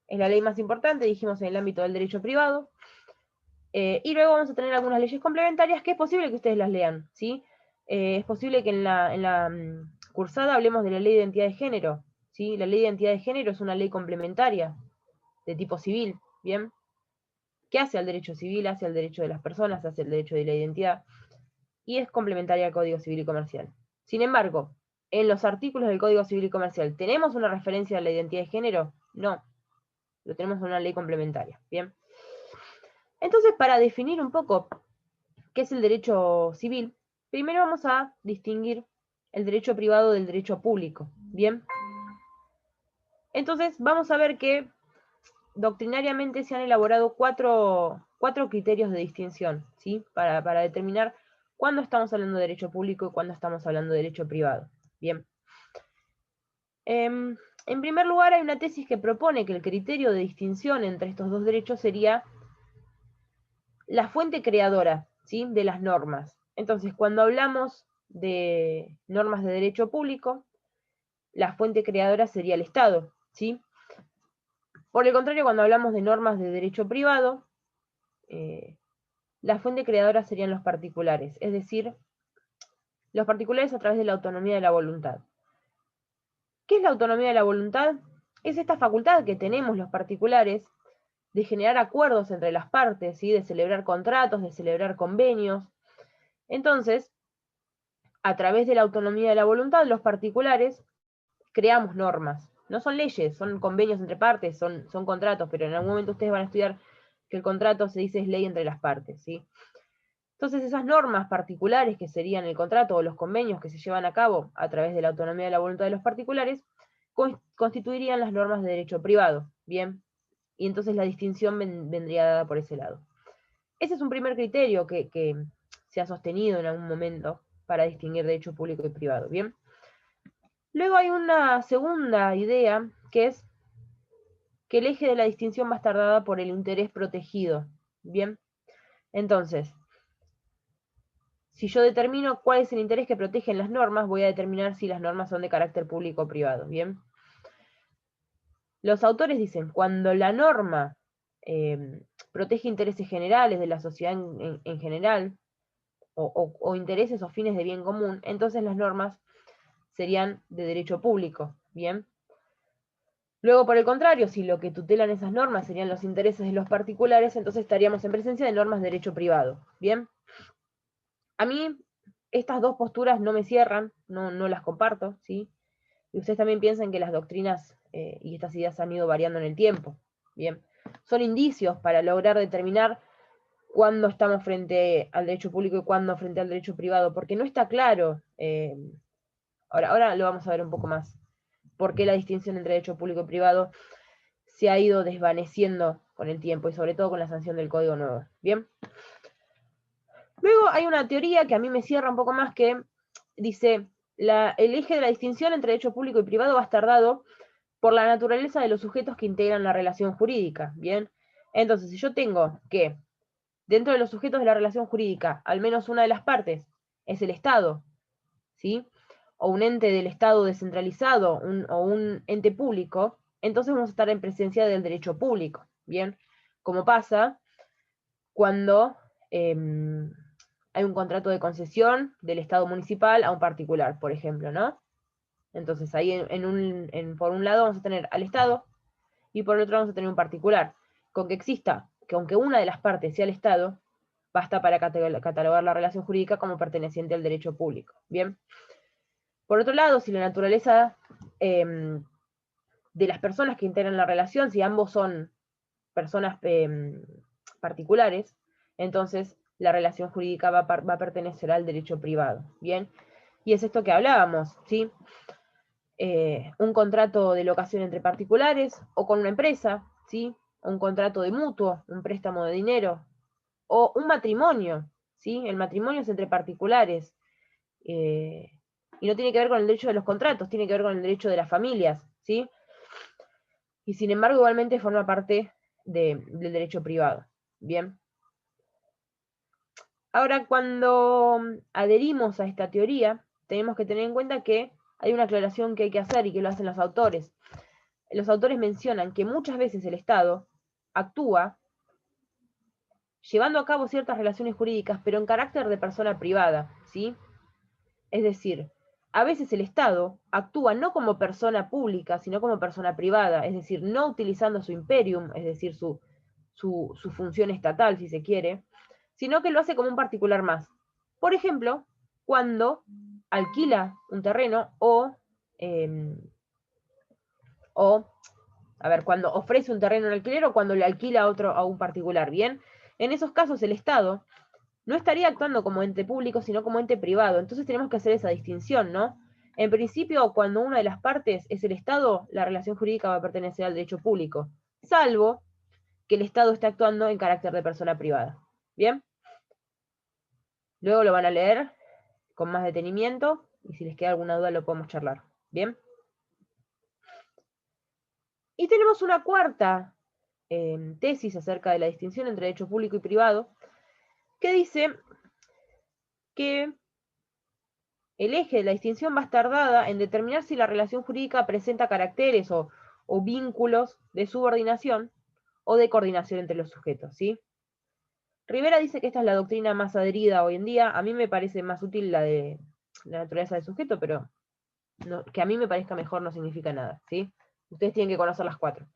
es la ley más importante, dijimos en el ámbito del derecho privado, y luego vamos a tener algunas leyes complementarias que es posible que ustedes las lean, ¿sí? Es posible que en la cursada hablemos de la ley de identidad de género, ¿sí? La ley de identidad de género es una ley complementaria de tipo civil, ¿bien? Que hace al derecho civil, hace al derecho de las personas, hace al derecho de la identidad, y es complementaria al Código Civil y Comercial. Sin embargo, en los artículos del Código Civil y Comercial, ¿tenemos una referencia a la identidad de género? No, lo tenemos en una ley complementaria, ¿bien? Entonces, para definir un poco qué es el derecho civil, primero vamos a distinguir el derecho privado del derecho público, ¿bien? Entonces, vamos a ver que doctrinariamente se han elaborado cuatro criterios de distinción, ¿sí? Para determinar cuándo estamos hablando de derecho público y cuándo estamos hablando de derecho privado. Bien. En primer lugar, hay una tesis que propone que el criterio de distinción entre estos dos derechos sería la fuente creadora, ¿sí? De las normas. Entonces, cuando hablamos de normas de derecho público, la fuente creadora sería el Estado, ¿sí? Por el contrario, cuando hablamos de normas de derecho privado, la fuente creadora serían los particulares, es decir, los particulares a través de la autonomía de la voluntad. ¿Qué es la autonomía de la voluntad? Es esta facultad que tenemos los particulares de generar acuerdos entre las partes, ¿sí? De celebrar contratos, de celebrar convenios. Entonces, a través de la autonomía de la voluntad, los particulares creamos normas. No son leyes, son convenios entre partes, son contratos, pero en algún momento ustedes van a estudiar que el contrato se dice es ley entre las partes, ¿sí? Entonces esas normas particulares que serían el contrato o los convenios que se llevan a cabo a través de la autonomía de la voluntad de los particulares constituirían las normas de derecho privado, ¿bien? Y entonces la distinción vendría dada por ese lado. Ese es un primer criterio que se ha sostenido en algún momento para distinguir derecho público y privado, ¿bien? Luego hay una segunda idea que es que el eje de la distinción va a estar dada por el interés protegido, ¿bien? Entonces, si yo determino cuál es el interés que protegen las normas, voy a determinar si las normas son de carácter público o privado, ¿bien? Los autores dicen, cuando la norma protege intereses generales de la sociedad en general, o intereses o fines de bien común, entonces las normas serían de derecho público, ¿bien? Luego, por el contrario, si lo que tutelan esas normas serían los intereses de los particulares, entonces estaríamos en presencia de normas de derecho privado, ¿bien? A mí estas dos posturas no me cierran, no las comparto, ¿sí? Y ustedes también piensan que las doctrinas y estas ideas han ido variando en el tiempo. Bien, son indicios para lograr determinar cuándo estamos frente al derecho público y cuándo frente al derecho privado, porque no está claro. Ahora lo vamos a ver un poco más. ¿Por qué la distinción entre derecho público y privado se ha ido desvaneciendo con el tiempo y sobre todo con la sanción del Código Nuevo? Bien. Luego hay una teoría que a mí me cierra un poco más que dice, el eje de la distinción entre derecho público y privado va a estar dado por la naturaleza de los sujetos que integran la relación jurídica. Bien. Entonces, si yo tengo que dentro de los sujetos de la relación jurídica, al menos una de las partes es el Estado, ¿sí? O un ente del Estado descentralizado, o un ente público, entonces vamos a estar en presencia del derecho público, ¿bien? Como pasa cuando hay un contrato de concesión del Estado municipal a un particular, por ejemplo, ¿no? Entonces ahí por un lado vamos a tener al Estado y por el otro vamos a tener un particular. Con que exista, que aunque una de las partes sea el Estado, basta para catalogar la relación jurídica como perteneciente al derecho público, ¿bien? Por otro lado, si la naturaleza de las personas que integran la relación, si ambos son personas particulares, entonces la relación jurídica va a pertenecer al derecho privado, ¿bien? Y es esto que hablábamos, ¿sí? Un contrato de locación entre particulares o con una empresa, ¿sí? Un contrato de mutuo, un préstamo de dinero, o un matrimonio, ¿sí? El matrimonio es entre particulares, y no tiene que ver con el derecho de los contratos, tiene que ver con el derecho de las familias, ¿sí? Y sin embargo igualmente forma parte del derecho privado, ¿bien? Ahora, cuando adherimos a esta teoría, tenemos que tener en cuenta que hay una aclaración que hay que hacer y que lo hacen los autores. Los autores mencionan que muchas veces el Estado actúa llevando a cabo ciertas relaciones jurídicas, pero en carácter de persona privada, ¿sí? Es decir, a veces el Estado actúa no como persona pública, sino como persona privada, es decir, no utilizando su imperium, es decir, su función estatal, si se quiere, sino que lo hace como un particular más. Por ejemplo, cuando alquila un terreno cuando ofrece un terreno en alquiler o cuando le alquila a un particular, ¿bien? En esos casos el Estado no estaría actuando como ente público, sino como ente privado. Entonces tenemos que hacer esa distinción, ¿no? En principio, cuando una de las partes es el Estado, la relación jurídica va a pertenecer al derecho público, salvo que el Estado esté actuando en carácter de persona privada. ¿Bien? Luego lo van a leer con más detenimiento y si les queda alguna duda lo podemos charlar. ¿Bien? Y tenemos una cuarta tesis acerca de la distinción entre derecho público y privado, que dice que el eje de la distinción va a estar dada en determinar si la relación jurídica presenta caracteres o vínculos de subordinación o de coordinación entre los sujetos, ¿sí? Rivera dice que esta es la doctrina más adherida hoy en día. A mí me parece más útil la de la naturaleza del sujeto, pero que a mí me parezca mejor no significa nada, ¿sí? Ustedes tienen que conocer las cuatro.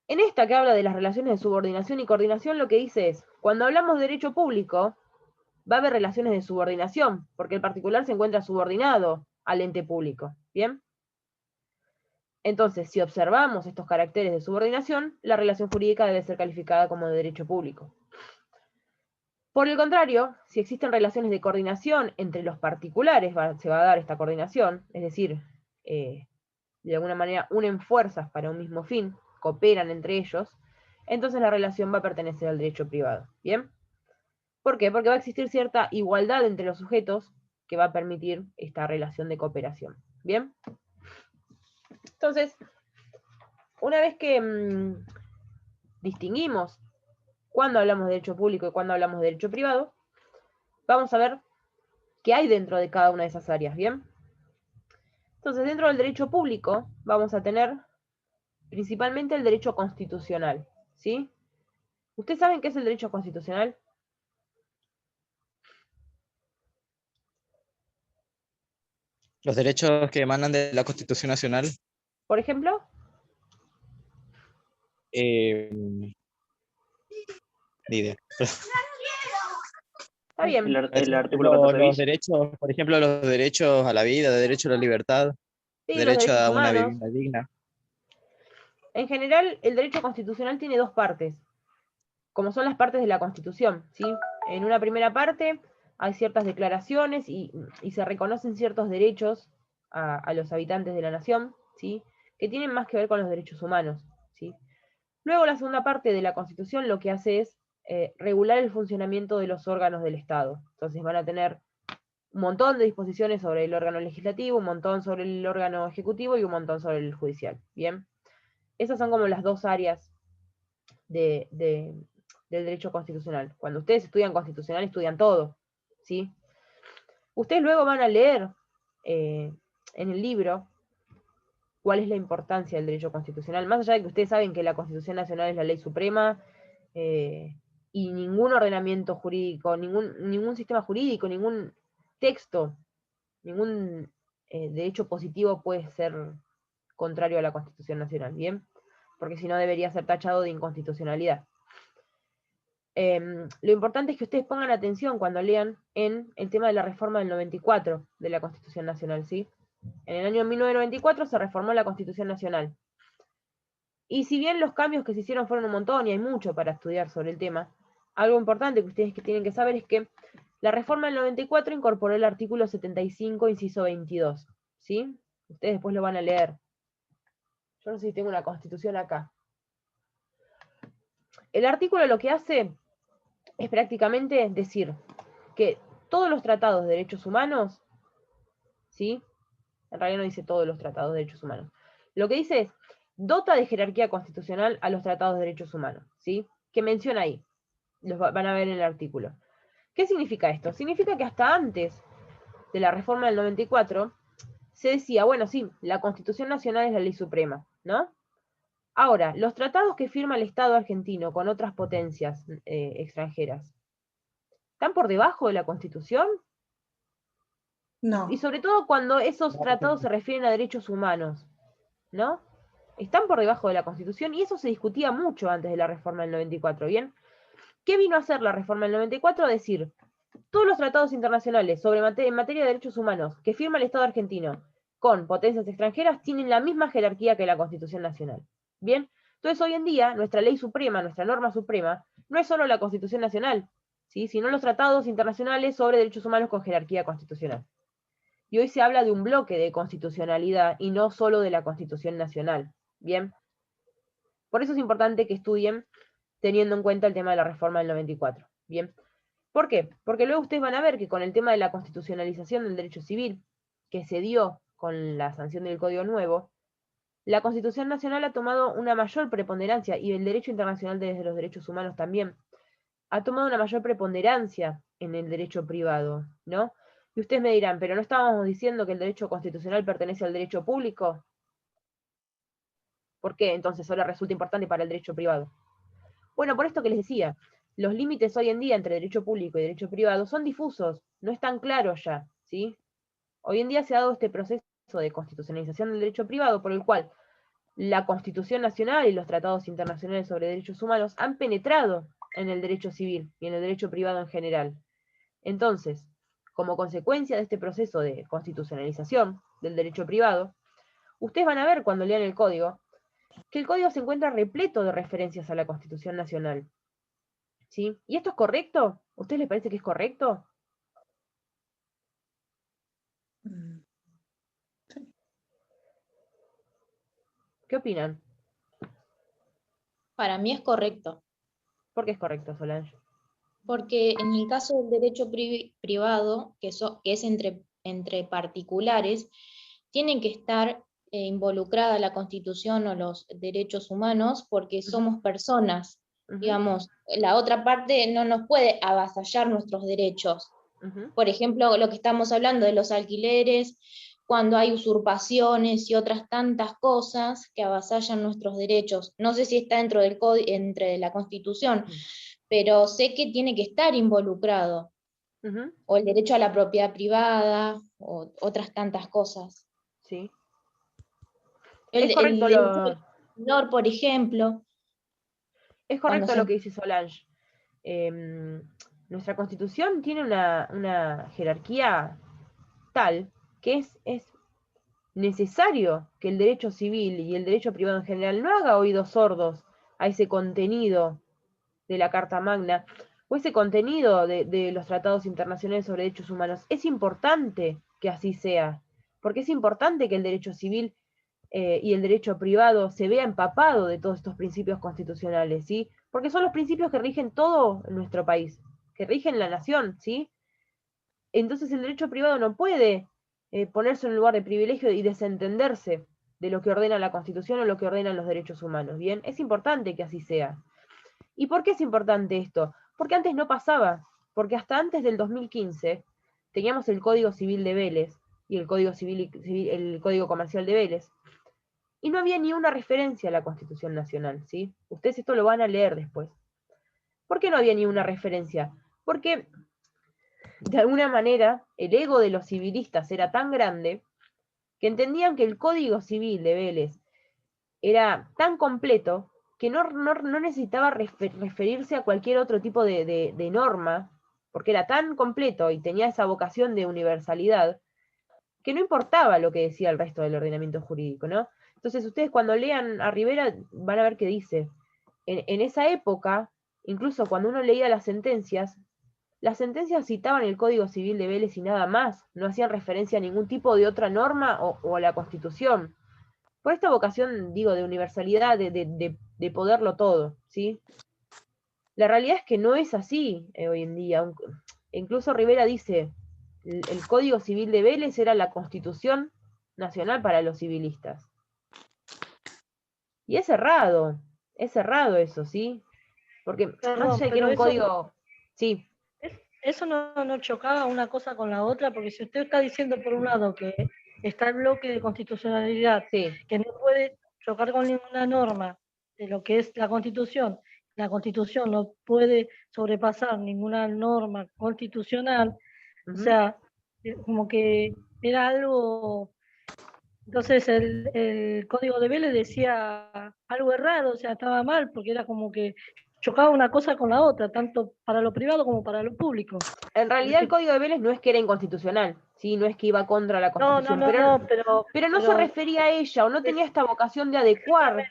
En esta que habla de las relaciones de subordinación y coordinación, lo que dice es, cuando hablamos de derecho público, va a haber relaciones de subordinación, porque el particular se encuentra subordinado al ente público, ¿bien? Entonces, si observamos estos caracteres de subordinación, la relación jurídica debe ser calificada como de derecho público. Por el contrario, si existen relaciones de coordinación entre los particulares, se va a dar esta coordinación, es decir, de alguna manera unen fuerzas para un mismo fin, cooperan entre ellos, entonces la relación va a pertenecer al derecho privado, ¿bien? ¿Por qué? Porque va a existir cierta igualdad entre los sujetos que va a permitir esta relación de cooperación. ¿Bien? Entonces, una vez que distinguimos cuándo hablamos de derecho público y cuándo hablamos de derecho privado, vamos a ver qué hay dentro de cada una de esas áreas. ¿Bien? Entonces, dentro del derecho público vamos a tener principalmente el derecho constitucional. ¿Sí? ¿Ustedes saben qué es el derecho constitucional? Los derechos que emanan de la Constitución Nacional. Por ejemplo. Ni idea. Está bien. El artículo 14 Los bis. derechos, por ejemplo, los derechos a la vida, el derecho a la libertad. Sí, los Derecho derechos a una humanos. vivienda digna. En general, el derecho constitucional tiene dos partes, como son las partes de la Constitución, ¿sí? En una primera parte hay ciertas declaraciones y se reconocen ciertos derechos a los habitantes de la nación, ¿sí? Que tienen más que ver con los derechos humanos, ¿sí? Luego la segunda parte de la Constitución lo que hace es regular el funcionamiento de los órganos del Estado. Entonces van a tener un montón de disposiciones sobre el órgano legislativo, un montón sobre el órgano ejecutivo y un montón sobre el judicial, ¿bien? Esas son como las dos áreas del derecho constitucional. Cuando ustedes estudian constitucional, estudian todo, ¿sí? Ustedes luego van a leer en el libro cuál es la importancia del derecho constitucional, más allá de que ustedes saben que la Constitución Nacional es la ley suprema, y ningún ordenamiento jurídico, ningún sistema jurídico, ningún texto, ningún derecho positivo puede ser contrario a la Constitución Nacional, ¿bien? Porque si no debería ser tachado de inconstitucionalidad. Lo importante es que ustedes pongan atención cuando lean en el tema de la reforma del 94 de la Constitución Nacional, ¿sí? En el año 1994 se reformó la Constitución Nacional. Y si bien los cambios que se hicieron fueron un montón y hay mucho para estudiar sobre el tema, algo importante que ustedes tienen que saber es que la reforma del 94 incorporó el artículo 75, inciso 22, ¿sí? Ustedes después lo van a leer. Yo no sé si tengo una constitución acá. El artículo lo que hace es prácticamente decir que todos los tratados de derechos humanos, ¿sí? En realidad no dice todos los tratados de derechos humanos. Lo que dice es, dota de jerarquía constitucional a los tratados de derechos humanos, ¿sí? Que menciona ahí. Los van a ver en el artículo. ¿Qué significa esto? Significa que hasta antes de la reforma del 94 se decía, bueno, sí, la Constitución Nacional es la ley suprema, ¿no? Ahora, los tratados que firma el Estado argentino con otras potencias extranjeras, ¿están por debajo de la Constitución? No. Y sobre todo cuando esos tratados se refieren a derechos humanos, ¿no? Están por debajo de la Constitución y eso se discutía mucho antes de la reforma del 94, ¿bien? ¿Qué vino a hacer la reforma del 94? Decir, todos los tratados internacionales en materia de derechos humanos que firma el Estado argentino con potencias extranjeras tienen la misma jerarquía que la Constitución Nacional. ¿Bien? Entonces hoy en día nuestra ley suprema, nuestra norma suprema, no es solo la Constitución Nacional, ¿sí? Sino los tratados internacionales sobre derechos humanos con jerarquía constitucional. Y hoy se habla de un bloque de constitucionalidad y no solo de la Constitución Nacional. ¿Bien? Por eso es importante que estudien teniendo en cuenta el tema de la reforma del 94. ¿Bien? ¿Por qué? Porque luego ustedes van a ver que con el tema de la constitucionalización del derecho civil, que se dio con la sanción del Código Nuevo, la Constitución Nacional ha tomado una mayor preponderancia, y el derecho internacional de los derechos humanos también, ha tomado una mayor preponderancia en el derecho privado, ¿no? Y ustedes me dirán, pero ¿no estábamos diciendo que el derecho constitucional pertenece al derecho público? ¿Por qué entonces ahora resulta importante para el derecho privado? Bueno, por esto que les decía, los límites hoy en día entre derecho público y derecho privado son difusos, no están claros ya, ¿sí? Hoy en día se ha dado este proceso de constitucionalización del derecho privado por el cual la Constitución Nacional y los tratados internacionales sobre derechos humanos han penetrado en el derecho civil y en el derecho privado en general. Entonces, como consecuencia de este proceso de constitucionalización del derecho privado, ustedes van a ver cuando lean el código que el código se encuentra repleto de referencias a la Constitución Nacional. ¿Sí? ¿Y esto es correcto? ¿A ustedes les parece que es correcto? Mm, ¿Qué opinan? Para mí es correcto, ¿Por qué es correcto, Solange? porque en el caso del derecho privado, que es entre particulares, tienen que estar involucrada la Constitución o los derechos humanos porque somos personas. Ujú, Digamos, la otra parte no nos puede avasallar nuestros derechos. ujú. Por ejemplo, lo que estamos hablando de los alquileres, cuando hay usurpaciones y otras tantas cosas que avasallan nuestros derechos. No sé si está dentro del entre la Constitución, pero sé que tiene que estar involucrado, Ujú, o el derecho a la propiedad privada, o otras tantas cosas. sí. El, Es correcto el derecho al consumidor, por ejemplo, cuando se... lo que dice Solange. Nuestra Constitución tiene una jerarquía tal que es necesario que el derecho civil y el derecho privado en general no haga oídos sordos a ese contenido de la Carta Magna o ese contenido de los tratados internacionales sobre derechos humanos. Es importante que así sea, porque es importante que el derecho civil y el derecho privado se vea empapado de todos estos principios constitucionales, ¿sí? Porque son los principios que rigen todo nuestro país, que rigen la nación, ¿sí? Entonces el derecho privado no puede ponerse en un lugar de privilegio y desentenderse de lo que ordena la Constitución o lo que ordenan los derechos humanos, ¿bien? Es importante que así sea. ¿Y por qué es importante esto? Porque antes no pasaba, porque hasta antes del 2015 teníamos el Código Civil de Vélez y el Código el Código Comercial de Vélez, y no había ni una referencia a la Constitución Nacional, ¿sí? Ustedes esto lo van a leer después. ¿Por qué no había ni una referencia? Porque, de alguna manera, el ego de los civilistas era tan grande que entendían que el Código Civil de Vélez era tan completo que no necesitaba referirse a cualquier otro tipo de norma, porque era tan completo y tenía esa vocación de universalidad, que no importaba lo que decía el resto del ordenamiento jurídico, ¿no? Entonces ustedes cuando lean a Rivera van a ver que dice, en esa época, incluso cuando uno leía las sentencias citaban el Código Civil de Vélez y nada más, no hacían referencia a ningún tipo de otra norma o a la Constitución. Por esta vocación, digo, de universalidad, de poderlo todo, ¿sí? La realidad es que no es así hoy en día. Incluso Rivera dice, el Código Civil de Vélez era la Constitución Nacional para los civilistas. Y es errado eso, ¿sí? Porque más Perdón, allá de que era pero un código... Sí, eso no chocaba una cosa con la otra, porque si usted está diciendo por un lado que está el bloque de constitucionalidad, sí. que no puede chocar con ninguna norma de lo que es la Constitución no puede sobrepasar ninguna norma constitucional, o sea, como que era algo. Entonces el código de Vélez decía algo errado, o sea, estaba mal, porque era como que chocaba una cosa con la otra, tanto para lo privado como para lo público. En realidad el Código de Vélez no es que era inconstitucional, ¿sí? No es que iba contra la Constitución, pero no se refería a ella o no tenía esta vocación de adecuar.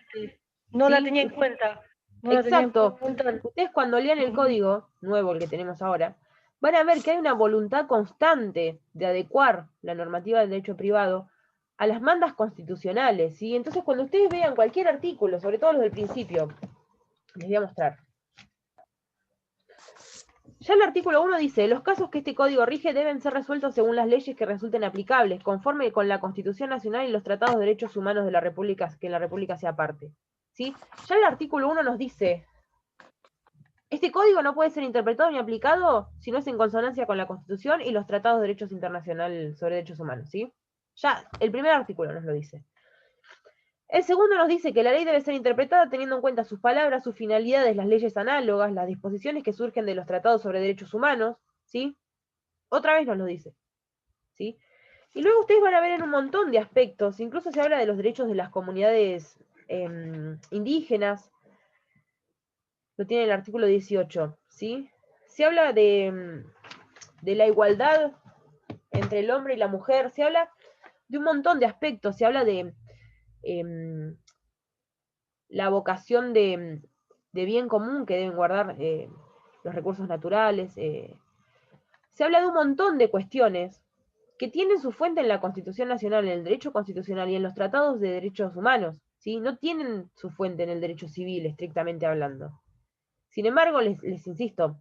No la ¿sí? tenía en cuenta. Exacto. Ustedes cuando lean el código nuevo, el que tenemos ahora, van a ver que hay una voluntad constante de adecuar la normativa del derecho privado a las mandas constitucionales, ¿sí? Entonces cuando ustedes vean cualquier artículo, sobre todo los del principio, les voy a mostrar. Ya el artículo 1 dice, los casos que este código rige deben ser resueltos según las leyes que resulten aplicables, conforme con la Constitución Nacional y los tratados de derechos humanos de la República, que la República sea parte. ¿Sí? Ya el artículo 1 nos dice, este código no puede ser interpretado ni aplicado si no es en consonancia con la Constitución y los tratados de derechos internacionales sobre derechos humanos. ¿Sí? Ya el primer artículo nos lo dice. El segundo nos dice que la ley debe ser interpretada teniendo en cuenta sus palabras, sus finalidades, las leyes análogas, las disposiciones que surgen de los tratados sobre derechos humanos, ¿sí? Otra vez nos lo dice, ¿sí? Y luego ustedes van a ver en un montón de aspectos, incluso se habla de los derechos de las comunidades indígenas, lo tiene el artículo 18, ¿sí? Se habla de la igualdad entre el hombre y la mujer, se habla de un montón de aspectos, se habla de la vocación de bien común que deben guardar los recursos naturales. Se habla de un montón de cuestiones que tienen su fuente en la Constitución Nacional, en el derecho constitucional y en los tratados de derechos humanos, ¿sí? No tienen su fuente en el derecho civil, estrictamente hablando. Sin embargo, les insisto,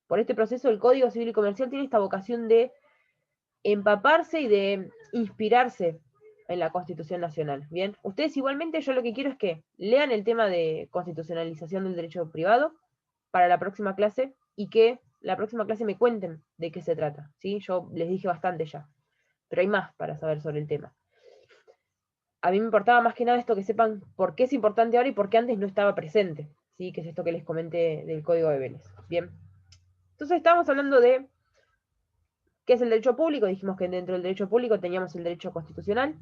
por este proceso el Código Civil y Comercial tiene esta vocación de empaparse y de inspirarse en la Constitución Nacional. Bien, ustedes igualmente yo lo que quiero es que lean el tema de constitucionalización del derecho privado para la próxima clase y que la próxima clase me cuenten de qué se trata. ¿Sí? Yo les dije bastante ya, pero hay más para saber sobre el tema. A mí me importaba más que nada esto, que sepan por qué es importante ahora y por qué antes no estaba presente, ¿sí? Que es esto que les comenté del Código de Vélez. Bien, entonces estamos hablando de ¿qué es el derecho público? Dijimos que dentro del derecho público teníamos el derecho constitucional.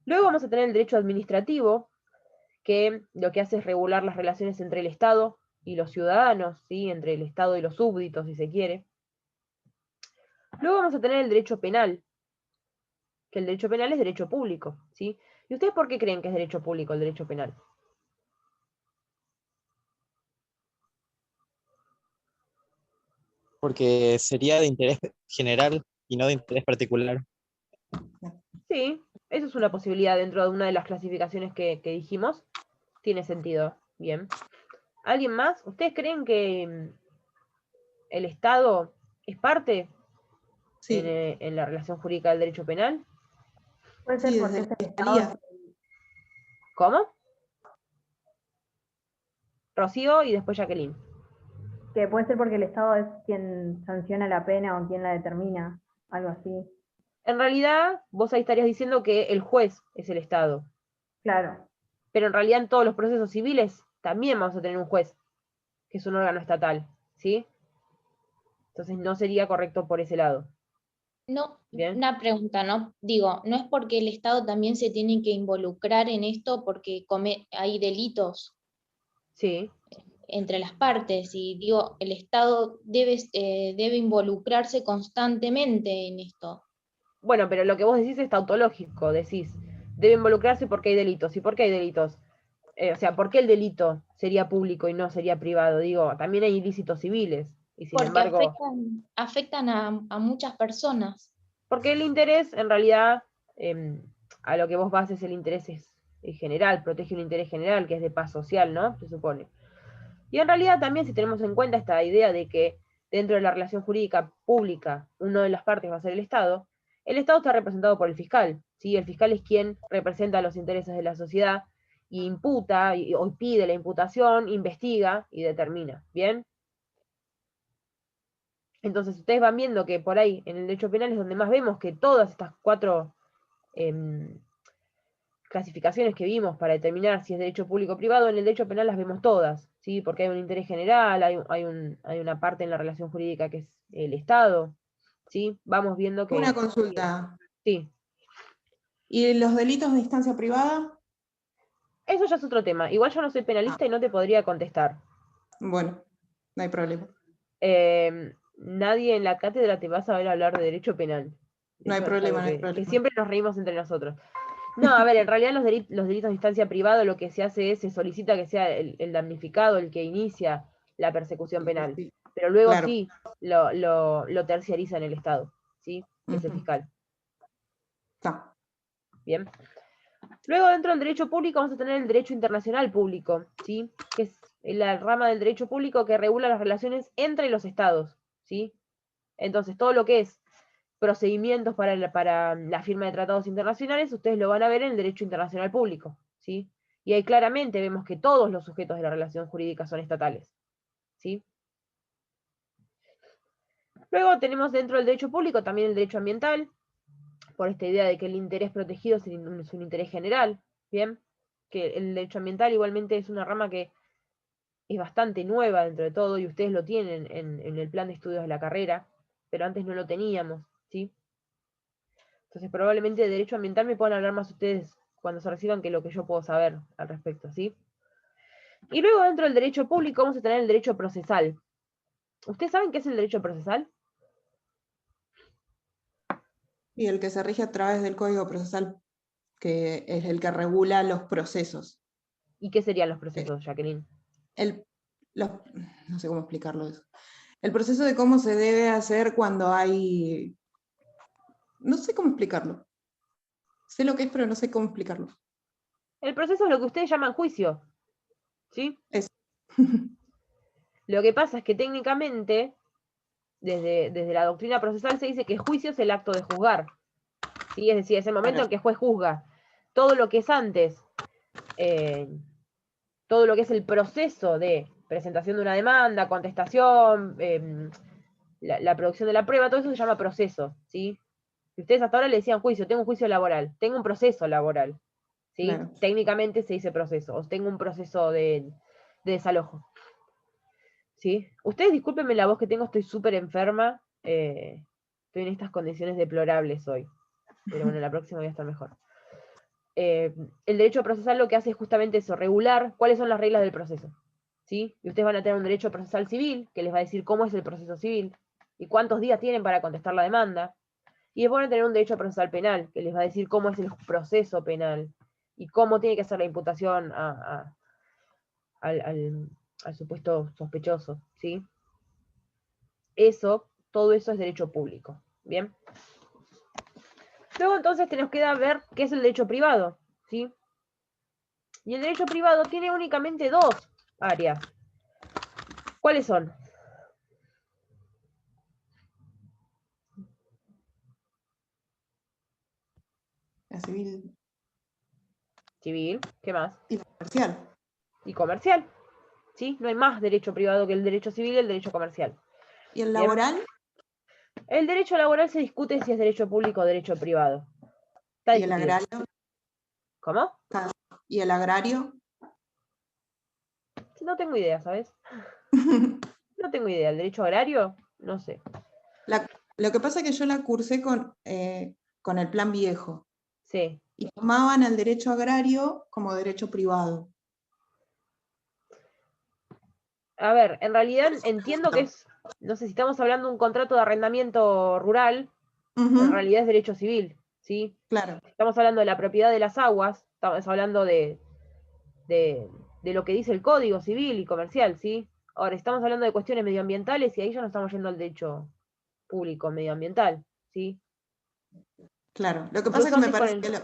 Luego vamos a tener el derecho administrativo, que lo que hace es regular las relaciones entre el Estado y los ciudadanos, ¿sí? Entre el Estado y los súbditos, si se quiere. Luego vamos a tener el derecho penal, que el derecho penal es derecho público, ¿sí? ¿Y ustedes por qué creen que es derecho público el derecho penal? Porque sería de interés general y no de interés particular. Sí, eso es una posibilidad dentro de una de las clasificaciones que dijimos. Tiene sentido. Bien. ¿Alguien más? ¿Ustedes creen que el Estado es parte Sí, en la relación jurídica del derecho penal? Puede ser sí, porque desde es la el Estado fiscalía. ¿Cómo? Rocío y después Jacqueline. que puede ser porque el Estado es quien sanciona la pena o quien la determina, algo así. En realidad, vos ahí estarías diciendo que el juez es el Estado. Claro. Pero en realidad en todos los procesos civiles también vamos a tener un juez, que es un órgano estatal, ¿sí? Entonces no sería correcto por ese lado. No, Bien. una pregunta, ¿no? Digo, ¿no es porque el Estado también se tiene que involucrar en esto porque hay delitos Sí. entre las partes? Y digo, el Estado debe involucrarse constantemente en esto. Bueno, pero lo que vos decís es tautológico, decís, debe involucrarse porque hay delitos. ¿Y por qué hay delitos? O sea, ¿por qué el delito sería público y no sería privado? Digo, también hay ilícitos civiles. Y sin Porque embargo, afectan a muchas personas. porque el interés, en realidad, a lo que vos vas es el interés general, protege un interés general, que es de paz social, ¿no? Se supone. Y en realidad también si tenemos en cuenta esta idea de que dentro de la relación jurídica pública, una de las partes va a ser el Estado está representado por el fiscal, ¿sí? El fiscal es quien representa los intereses de la sociedad y imputa, o pide la imputación, investiga y determina, ¿bien? Entonces ustedes van viendo que por ahí, en el derecho penal es donde más vemos que todas estas cuatro em, clasificaciones que vimos para determinar si es derecho público o privado, en el derecho penal las vemos todas, ¿sí? Porque hay un interés general, hay una parte en la relación jurídica que es el Estado, ¿sí? Vamos viendo que... Una consulta. Sí, ¿Y los delitos de instancia privada? eso ya es otro tema. Igual yo no soy penalista y no te podría contestar. Bueno, no hay problema. Nadie en la cátedra te va a saber hablar de derecho penal. No hay Eso es problema, algo no hay que problema. siempre nos reímos entre nosotros. No, a ver, en realidad los delitos de instancia privada lo que se hace es, se solicita que sea el damnificado el que inicia la persecución penal. Sí, Pero luego claro. sí lo terciariza en el Estado, ¿sí? Que es el Ujú. fiscal. Está. Bien. Luego dentro del derecho público vamos a tener el derecho internacional público, ¿sí? Que es la rama del derecho público que regula las relaciones entre los estados, ¿sí? Entonces todo lo que es procedimientos para la firma de tratados internacionales, ustedes lo van a ver en el derecho internacional público, ¿sí? Y ahí claramente vemos que todos los sujetos de la relación jurídica son estatales, ¿sí? Luego tenemos dentro del derecho público también el derecho ambiental, por esta idea de que el interés protegido es un interés general, ¿bien? Que el derecho ambiental igualmente es una rama que es bastante nueva dentro de todo, y ustedes lo tienen en el plan de estudios de la carrera, pero antes no lo teníamos, ¿sí? Entonces probablemente de derecho ambiental me puedan hablar más ustedes cuando se reciban que lo que yo puedo saber al respecto, ¿sí? Y luego dentro del derecho público vamos a tener el derecho procesal. ¿Ustedes saben qué es el derecho procesal? Y el que se rige a través del Código Procesal, que es el que regula los procesos. ¿Y qué serían los Eh, procesos, Jacqueline? el, los- no sé cómo explicarlo eso. El proceso de cómo se debe hacer cuando hay... No sé cómo explicarlo. Sé lo que es, pero no sé cómo explicarlo. El proceso es lo que ustedes llaman juicio, ¿sí? Eso. Lo que pasa es que técnicamente, desde la doctrina procesal se dice que juicio es el acto de juzgar, ¿sí? Es decir, es el momento Claro. en que el juez juzga. Todo lo que es antes, eh, todo lo que es el proceso de presentación de una demanda, contestación, la producción de la prueba, todo eso se llama proceso, ¿sí? Y ustedes hasta ahora le decían juicio, tengo un juicio laboral, tengo un proceso laboral, ¿sí? Claro. Técnicamente se dice proceso, o tengo un proceso de desalojo, ¿sí? Ustedes discúlpenme la voz que tengo, estoy súper enferma, estoy en estas condiciones deplorables hoy, pero bueno, la próxima voy a estar mejor. El derecho procesal lo que hace es justamente eso, regular cuáles son las reglas del proceso, ¿sí? Y ustedes van a tener un derecho procesal civil, que les va a decir cómo es el proceso civil, y cuántos días tienen para contestar la demanda, Y después van a tener un derecho procesal penal, que les va a decir cómo es el proceso penal y cómo tiene que ser la imputación al supuesto sospechoso, ¿sí? Todo eso es derecho público, ¿bien? Luego entonces nos queda ver qué es el derecho privado, ¿sí? Y el derecho privado tiene únicamente dos áreas. ¿Cuáles son? La civil Civil, ¿qué más? y la comercial. Y comercial, ¿sí? No hay más derecho privado que el derecho civil y el derecho comercial. ¿Y el Bien. laboral? El derecho laboral se discute si es derecho público o derecho privado. Está ¿Y el discutido. agrario? ¿Cómo? ¿Y el agrario? No tengo idea, ¿sabes? No tengo idea. ¿El derecho agrario? No sé. Lo que pasa es que yo la cursé con el plan viejo. Sí. Y tomaban el derecho agrario como derecho privado. A ver, en realidad entiendo que es, no sé si estamos hablando de un contrato de arrendamiento rural, Ujú, en realidad es derecho civil, ¿sí? claro. Estamos hablando de la propiedad de las aguas, estamos hablando de lo que dice el Código Civil y Comercial, ¿sí? Ahora, estamos hablando de cuestiones medioambientales y ahí ya no estamos yendo al derecho público medioambiental, ¿sí? Claro. Lo que pasa es Incluso que me antes con parece el... que lo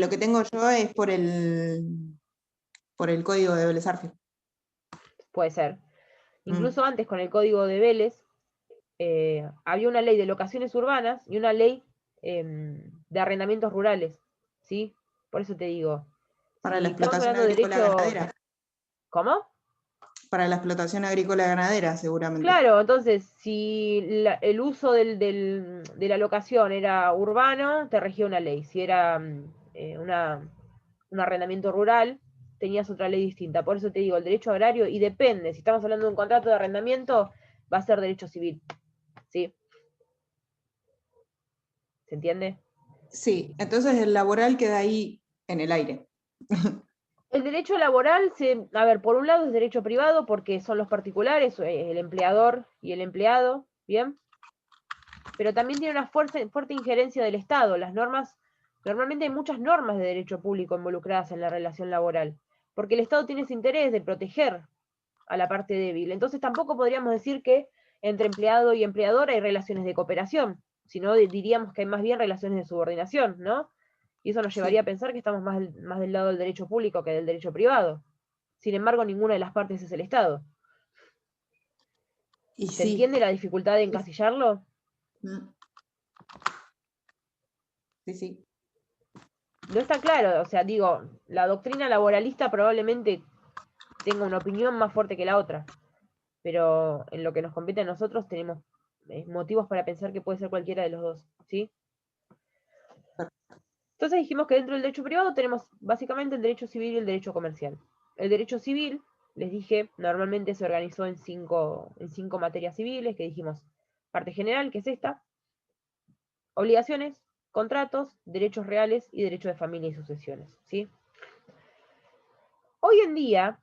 Sí, que tengo yo es por el código de Vélez Arfield. puede ser. Mm. Incluso antes con el Código de Vélez, había una ley de locaciones urbanas y una ley de arrendamientos rurales, ¿sí? Por eso te digo, Para la si estamos explotación hablando de agrícola derecho... ganadera. ¿Cómo? Para la explotación agrícola ganadera, seguramente. Claro, entonces, si el uso de la locación era urbano, te regía una ley. Si era un arrendamiento rural, tenías otra ley distinta. Por eso te digo, el derecho agrario, y depende, si estamos hablando de un contrato de arrendamiento, va a ser derecho civil. ¿Sí? ¿Se entiende? Sí, entonces el laboral queda ahí en el aire. El derecho laboral, a ver, por un lado es derecho privado porque son los particulares, el empleador y el empleado, ¿bien? Pero también tiene una fuerte injerencia del Estado. Las normas, normalmente hay muchas normas de derecho público involucradas en la relación laboral, porque el Estado tiene ese interés de proteger a la parte débil. Entonces tampoco podríamos decir que entre empleado y empleador hay relaciones de cooperación, sino diríamos que hay más bien relaciones de subordinación, ¿no? Y eso nos llevaría Sí. a pensar que estamos más del lado del derecho público que del derecho privado. Sin embargo, ninguna de las partes es el Estado. Y ¿Se sí. entiende la dificultad de encasillarlo? Mm. Sí, sí. No está claro, o sea, digo, la doctrina laboralista probablemente tenga una opinión más fuerte que la otra, pero en lo que nos compete a nosotros tenemos motivos para pensar que puede ser cualquiera de los dos, ¿sí? Entonces dijimos que dentro del derecho privado tenemos básicamente el derecho civil y el derecho comercial. El derecho civil, les dije, normalmente se organizó en cinco materias civiles, que dijimos, parte general, que es esta, obligaciones, contratos, derechos reales y derecho de familia y sucesiones, ¿sí? Hoy en día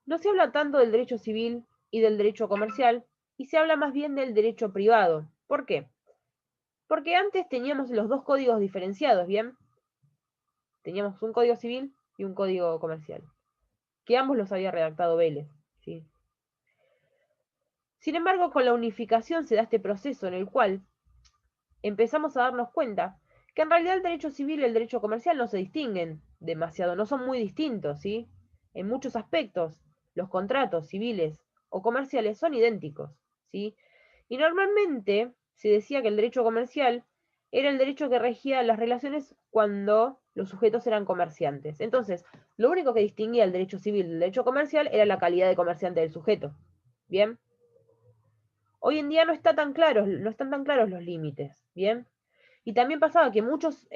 no se habla tanto del derecho civil y del derecho comercial, y se habla más bien del derecho privado. ¿Por qué? Porque antes teníamos los dos códigos diferenciados, ¿bien? Teníamos un código civil y un código comercial, que ambos los había redactado Vélez, ¿sí? Sin embargo, con la unificación se da este proceso en el cual empezamos a darnos cuenta que en realidad el derecho civil y el derecho comercial no se distinguen demasiado, no son muy distintos, ¿sí? En muchos aspectos, los contratos civiles o comerciales son idénticos, ¿sí? Y normalmente se decía que el derecho comercial era el derecho que regía las relaciones cuando los sujetos eran comerciantes. Entonces, lo único que distinguía el derecho civil del derecho comercial era la calidad de comerciante del sujeto. ¿Bien? Hoy en día no están tan claros los límites, ¿bien? Y también pasaba que muchos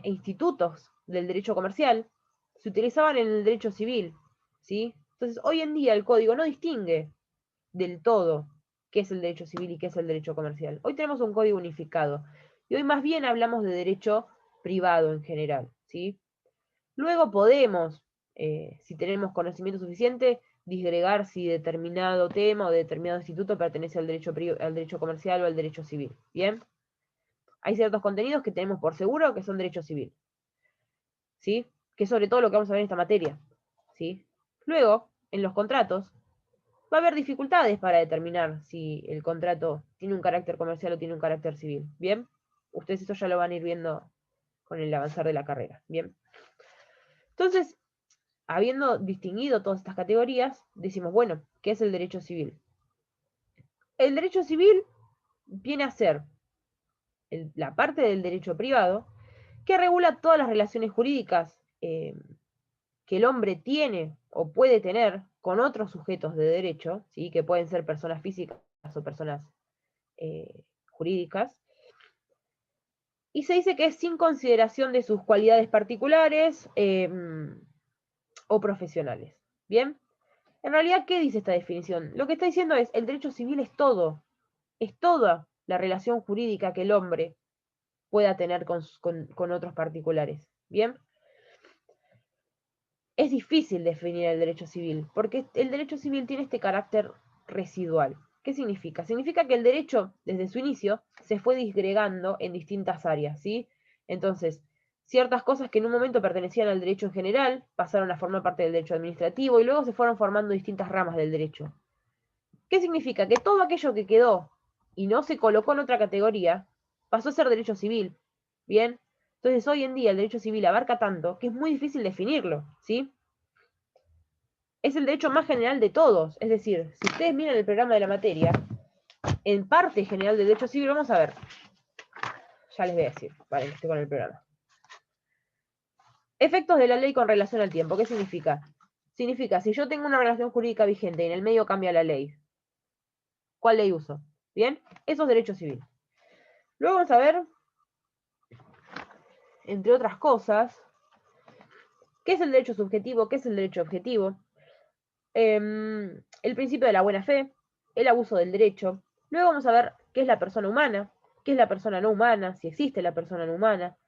institutos del derecho comercial se utilizaban en el derecho civil, ¿sí? Entonces, hoy en día el código no distingue del todo qué es el derecho civil y qué es el derecho comercial. Hoy tenemos un código unificado y hoy más bien hablamos de derecho privado en general, ¿sí? Luego podemos, si tenemos conocimiento suficiente, disgregar si determinado tema o determinado instituto pertenece al derecho comercial o al derecho civil. ¿Bien? Hay ciertos contenidos que tenemos por seguro que son derecho civil. ¿Sí? Que es sobre todo lo que vamos a ver en esta materia. ¿Sí? Luego, en los contratos, va a haber dificultades para determinar si el contrato tiene un carácter comercial o tiene un carácter civil. ¿Bien? Ustedes esto ya lo van a ir viendo con el avanzar de la carrera. ¿Bien? Entonces, habiendo distinguido todas estas categorías, decimos, bueno, ¿qué es el derecho civil? El derecho civil viene a ser la parte del derecho privado que regula todas las relaciones jurídicas que el hombre tiene o puede tener con otros sujetos de derecho, ¿sí? Que pueden ser personas físicas o personas jurídicas, y se dice que es sin consideración de sus cualidades particulares o profesionales. ¿Bien? En realidad, ¿qué dice esta definición? Lo que está diciendo es, el derecho civil es todo, es toda la relación jurídica que el hombre pueda tener con otros particulares. ¿Bien? Es difícil definir el derecho civil, porque el derecho civil tiene este carácter residual. ¿Qué significa? Significa que el derecho, desde su inicio, se fue disgregando en distintas áreas, ¿sí? Entonces, ciertas cosas que en un momento pertenecían al derecho en general, pasaron a formar parte del derecho administrativo, y luego se fueron formando distintas ramas del derecho. ¿Qué significa? Que todo aquello que quedó y no se colocó en otra categoría, pasó a ser derecho civil, ¿bien? Entonces, hoy en día el derecho civil abarca tanto que es muy difícil definirlo, ¿sí? Es el derecho más general de todos. Es decir, si ustedes miran el programa de la materia, en parte general del derecho civil, vamos a ver. Ya les voy a decir, vale, que estoy con el programa. Efectos de la ley con relación al tiempo. ¿Qué significa? Significa, si yo tengo una relación jurídica vigente y en el medio cambia la ley, ¿cuál ley uso? ¿Bien? Eso es derecho civil. Luego vamos a ver, entre otras cosas, ¿qué es el derecho subjetivo? ¿Qué es el derecho objetivo? El principio de la buena fe, el abuso del derecho. Luego vamos a ver qué es la persona humana, qué es la persona no humana, si existe la persona no humana,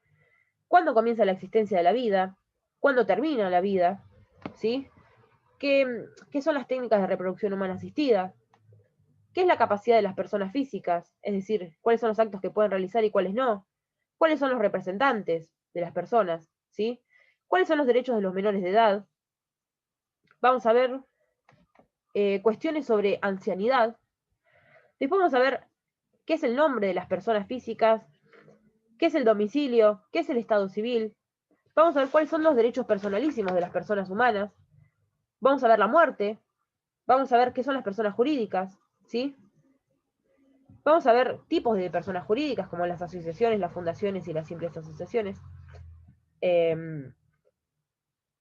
cuándo comienza la existencia de la vida, cuándo termina la vida, ¿sí? ¿Qué son las técnicas de reproducción humana asistida? ¿Qué es la capacidad de las personas físicas? Es decir, cuáles son los actos que pueden realizar y cuáles no. ¿Cuáles son los representantes de las personas? ¿Sí? ¿Cuáles son los derechos de los menores de edad? Vamos a ver cuestiones sobre ancianidad. Después vamos a ver qué es el nombre de las personas físicas, qué es el domicilio, qué es el estado civil. Vamos a ver cuáles son los derechos personalísimos de las personas humanas. Vamos a ver la muerte. Vamos a ver qué son las personas jurídicas, ¿sí? Vamos a ver tipos de personas jurídicas, como las asociaciones, las fundaciones y las simples asociaciones.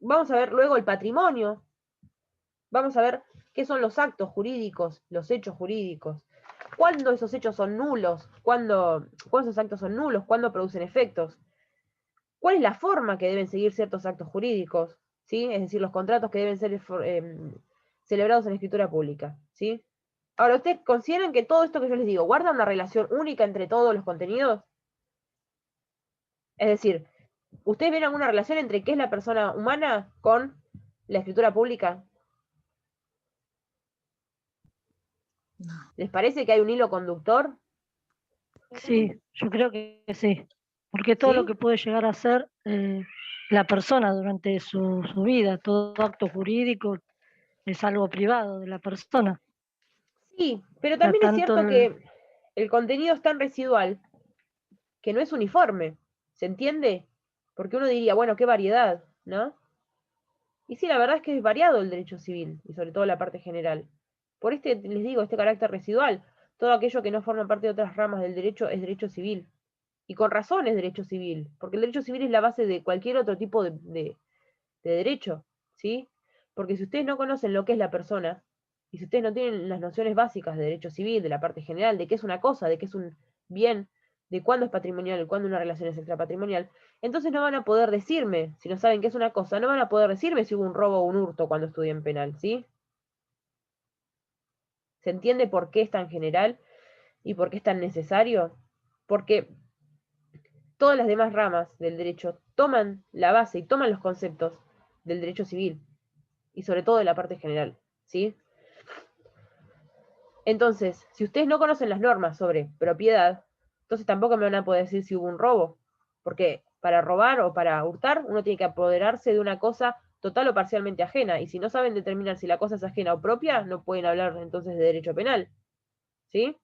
Vamos a ver luego el patrimonio. Vamos a ver qué son los actos jurídicos, los hechos jurídicos. ¿Cuándo esos hechos son nulos? ¿Cuándo esos actos son nulos? ¿Cuándo producen efectos? ¿Cuál es la forma que deben seguir ciertos actos jurídicos? ¿Sí? Es decir, los contratos que deben ser celebrados en escritura pública. ¿Sí? Ahora, ¿ustedes consideran que todo esto que yo les digo guarda una relación única entre todos los contenidos? Es decir, ¿ustedes ven alguna relación entre qué es la persona humana con la escritura pública? No. ¿Les parece que hay un hilo conductor? Sí, yo creo que sí, porque todo lo ¿Sí? que puede llegar a ser la persona durante su vida, todo acto jurídico es algo privado de la persona. Sí, pero O sea, también es tanto cierto que el contenido es tan residual que no es uniforme, ¿se entiende? Porque uno diría, bueno, qué variedad, ¿no? Y sí, la verdad es que es variado el derecho civil, y sobre todo la parte general. Por les digo, este carácter residual, todo aquello que no forma parte de otras ramas del derecho es derecho civil. Y con razón es derecho civil, porque el derecho civil es la base de cualquier otro tipo de derecho, ¿sí? Porque si ustedes no conocen lo que es la persona, y si ustedes no tienen las nociones básicas de derecho civil, de la parte general, de qué es una cosa, de qué es un bien, de cuándo es patrimonial y cuándo una relación es extrapatrimonial, entonces no van a poder decirme, si no saben qué es una cosa, no van a poder decirme si hubo un robo o un hurto cuando estudien penal, ¿sí? ¿Se entiende por qué es tan general y por qué es tan necesario? Porque todas las demás ramas del derecho toman la base y toman los conceptos del derecho civil y sobre todo de la parte general, ¿sí? Entonces, si ustedes no conocen las normas sobre propiedad, entonces tampoco me van a poder decir si hubo un robo, porque para robar o para hurtar, uno tiene que apoderarse de una cosa total o parcialmente ajena, y si no saben determinar si la cosa es ajena o propia, no pueden hablar entonces de derecho penal, ¿sí?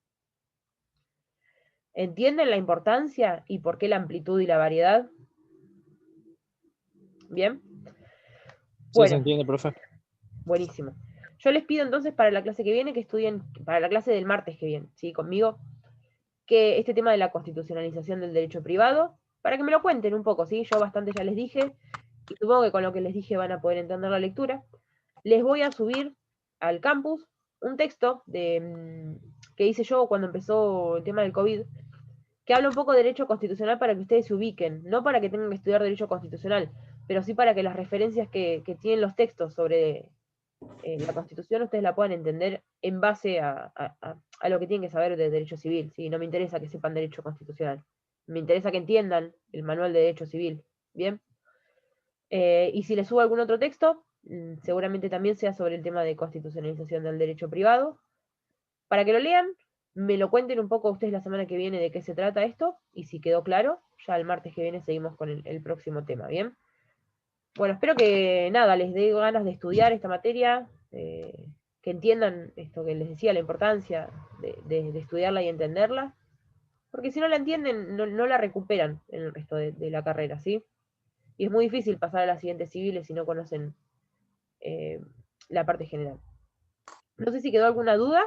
¿Entienden la importancia y por qué la amplitud y la variedad? ¿Bien? Sí, se Bueno, entiende, profe. buenísimo. Yo les pido entonces para la clase que viene que estudien, para la clase del martes que viene, ¿sí? Conmigo, que este tema de la constitucionalización del derecho privado, para que me lo cuenten un poco, ¿sí? Yo bastante ya les dije, y supongo que con lo que les dije van a poder entender la lectura. Les voy a subir al campus un texto que hice yo cuando empezó el tema del COVID, que habla un poco de derecho constitucional para que ustedes se ubiquen, no para que tengan que estudiar derecho constitucional, pero sí para que las referencias que tienen los textos sobre la Constitución ustedes la puedan entender en base a lo que tienen que saber de derecho civil, ¿sí? No me interesa que sepan derecho constitucional, me interesa que entiendan el manual de derecho civil, ¿bien? Y si les subo algún otro texto, seguramente también sea sobre el tema de constitucionalización del derecho privado, para que lo lean, me lo cuenten un poco ustedes la semana que viene de qué se trata esto, y si quedó claro, ya el martes que viene seguimos con el próximo tema, ¿bien? Bueno, espero que nada, les dé ganas de estudiar esta materia, que entiendan esto que les decía, la importancia de estudiarla y entenderla, porque si no la entienden, no la recuperan en el resto de la carrera, ¿sí? Y es muy difícil pasar a las siguientes civiles si no conocen eh, la parte general. No sé si quedó alguna duda,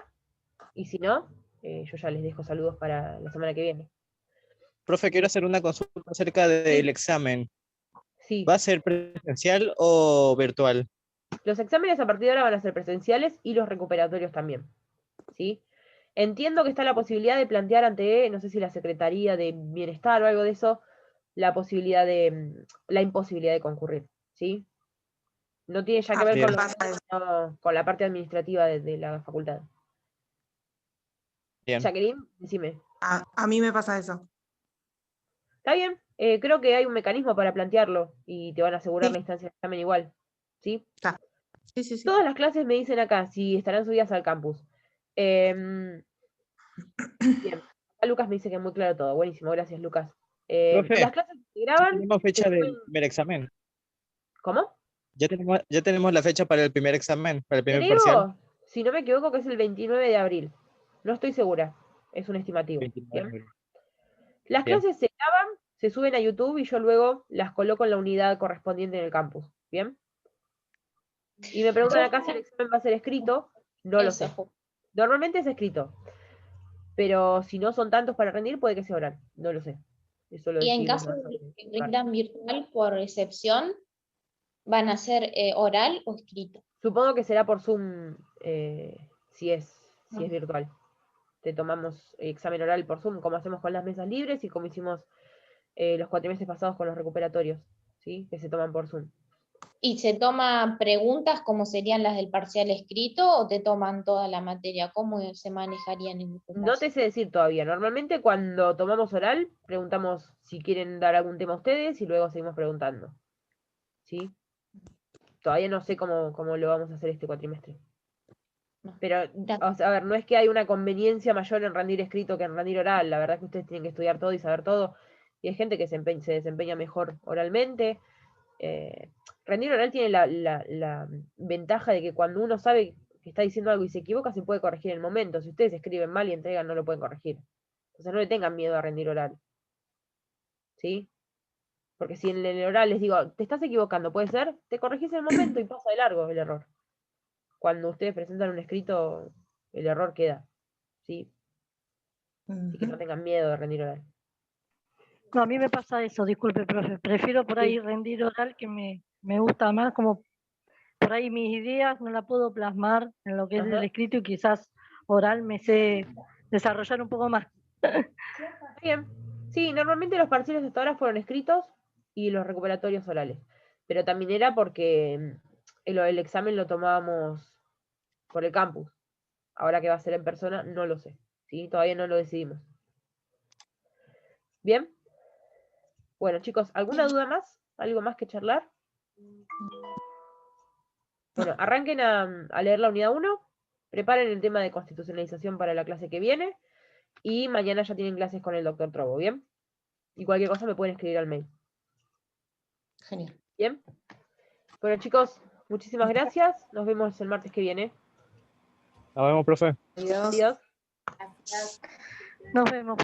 y si no, yo ya les dejo saludos para la semana que viene. Profe, quiero hacer una consulta acerca del examen. Sí, ¿Va a ser presencial o virtual? los exámenes a partir de ahora van a ser presenciales y los recuperatorios también, ¿sí? Entiendo que está la posibilidad de plantear ante, no sé si la Secretaría de Bienestar o algo de eso, la posibilidad la imposibilidad de concurrir, ¿sí? No tiene ya que ver Bien. con la parte administrativa de la facultad. Bien. Jacqueline, decime. A mí me pasa eso. Está bien, creo que hay un mecanismo para plantearlo y te van a asegurar Sí. la instancia de examen igual, ¿sí? Está. Sí, sí, sí. Todas las clases me dicen acá si estarán subidas al campus. Bien, acá Lucas me dice que es muy claro todo. Buenísimo, gracias Lucas. Profe, Las clases se ya graban, tenemos se fecha del suben- primer examen. ¿Cómo? Ya tenemos la fecha para el primer examen, para el primer parcial. Creo, si no me equivoco, que es el 29 de abril. No estoy segura, es un estimativo. 29 de ¿Bien? abril. Las Bien. clases se graban, se suben a YouTube y yo luego las coloco en la unidad correspondiente en el campus. ¿Bien? Y me preguntan acá si el examen va a ser escrito. No lo sé. Eso. Normalmente es escrito, pero si no son tantos para rendir, puede que sea oral. No lo sé. Eso lo Y en decidimos caso más. de que rindan virtual por excepción, ¿van a ser oral o escrito? Supongo que será por Zoom, si es Ah. virtual. Te tomamos examen oral por Zoom, como hacemos con las mesas libres y como hicimos los cuatrimestres pasados con los recuperatorios, ¿sí? Que se toman por Zoom. ¿Y se toman preguntas como serían las del parcial escrito o te toman toda la materia? ¿Cómo se manejarían en este No caso? te sé decir todavía. Normalmente cuando tomamos oral, preguntamos si quieren dar algún tema a ustedes y luego seguimos preguntando. ¿Sí? Todavía no sé cómo lo vamos a hacer este cuatrimestre. No. Pero, o sea, a ver, no es que hay una conveniencia mayor en rendir escrito que en rendir oral. La verdad es que ustedes tienen que estudiar todo y saber todo. Y hay gente que se desempeña mejor oralmente. Eh, rendir oral tiene la ventaja de que cuando uno sabe que está diciendo algo y se equivoca, se puede corregir en el momento. Si ustedes escriben mal y entregan, no lo pueden corregir. Entonces no le tengan miedo a rendir oral. ¿Sí? Porque si en el oral les digo, te estás equivocando, puede ser, te corregís en el momento y pasa de largo el error. Cuando ustedes presentan un escrito, el error queda. ¿Sí? Así que no Ujú. tengan miedo de rendir oral. No, a mí me pasa eso, disculpe, profe. Prefiero por ahí Sí. rendir oral que me gusta más, como por ahí mis ideas no las puedo plasmar en lo que es el Ajá. escrito y quizás oral me sé desarrollar un poco más. Bien. Sí, normalmente los parciales hasta ahora fueron escritos y los recuperatorios orales. Pero también era porque el examen lo tomábamos por el campus. Ahora que va a ser en persona, no lo sé. ¿Sí? Todavía no lo decidimos. Bien. Bueno, chicos, ¿alguna duda más? ¿Algo más que charlar? Bueno, arranquen a leer la unidad 1, preparen el tema de constitucionalización para la clase que viene, y mañana ya tienen clases con el doctor Trobo, ¿bien? Y cualquier cosa me pueden escribir al mail. Genial. ¿Bien? Bueno, chicos, muchísimas gracias. Nos vemos el martes que viene. Nos vemos, profe. Adiós. Adiós. Gracias. Nos vemos.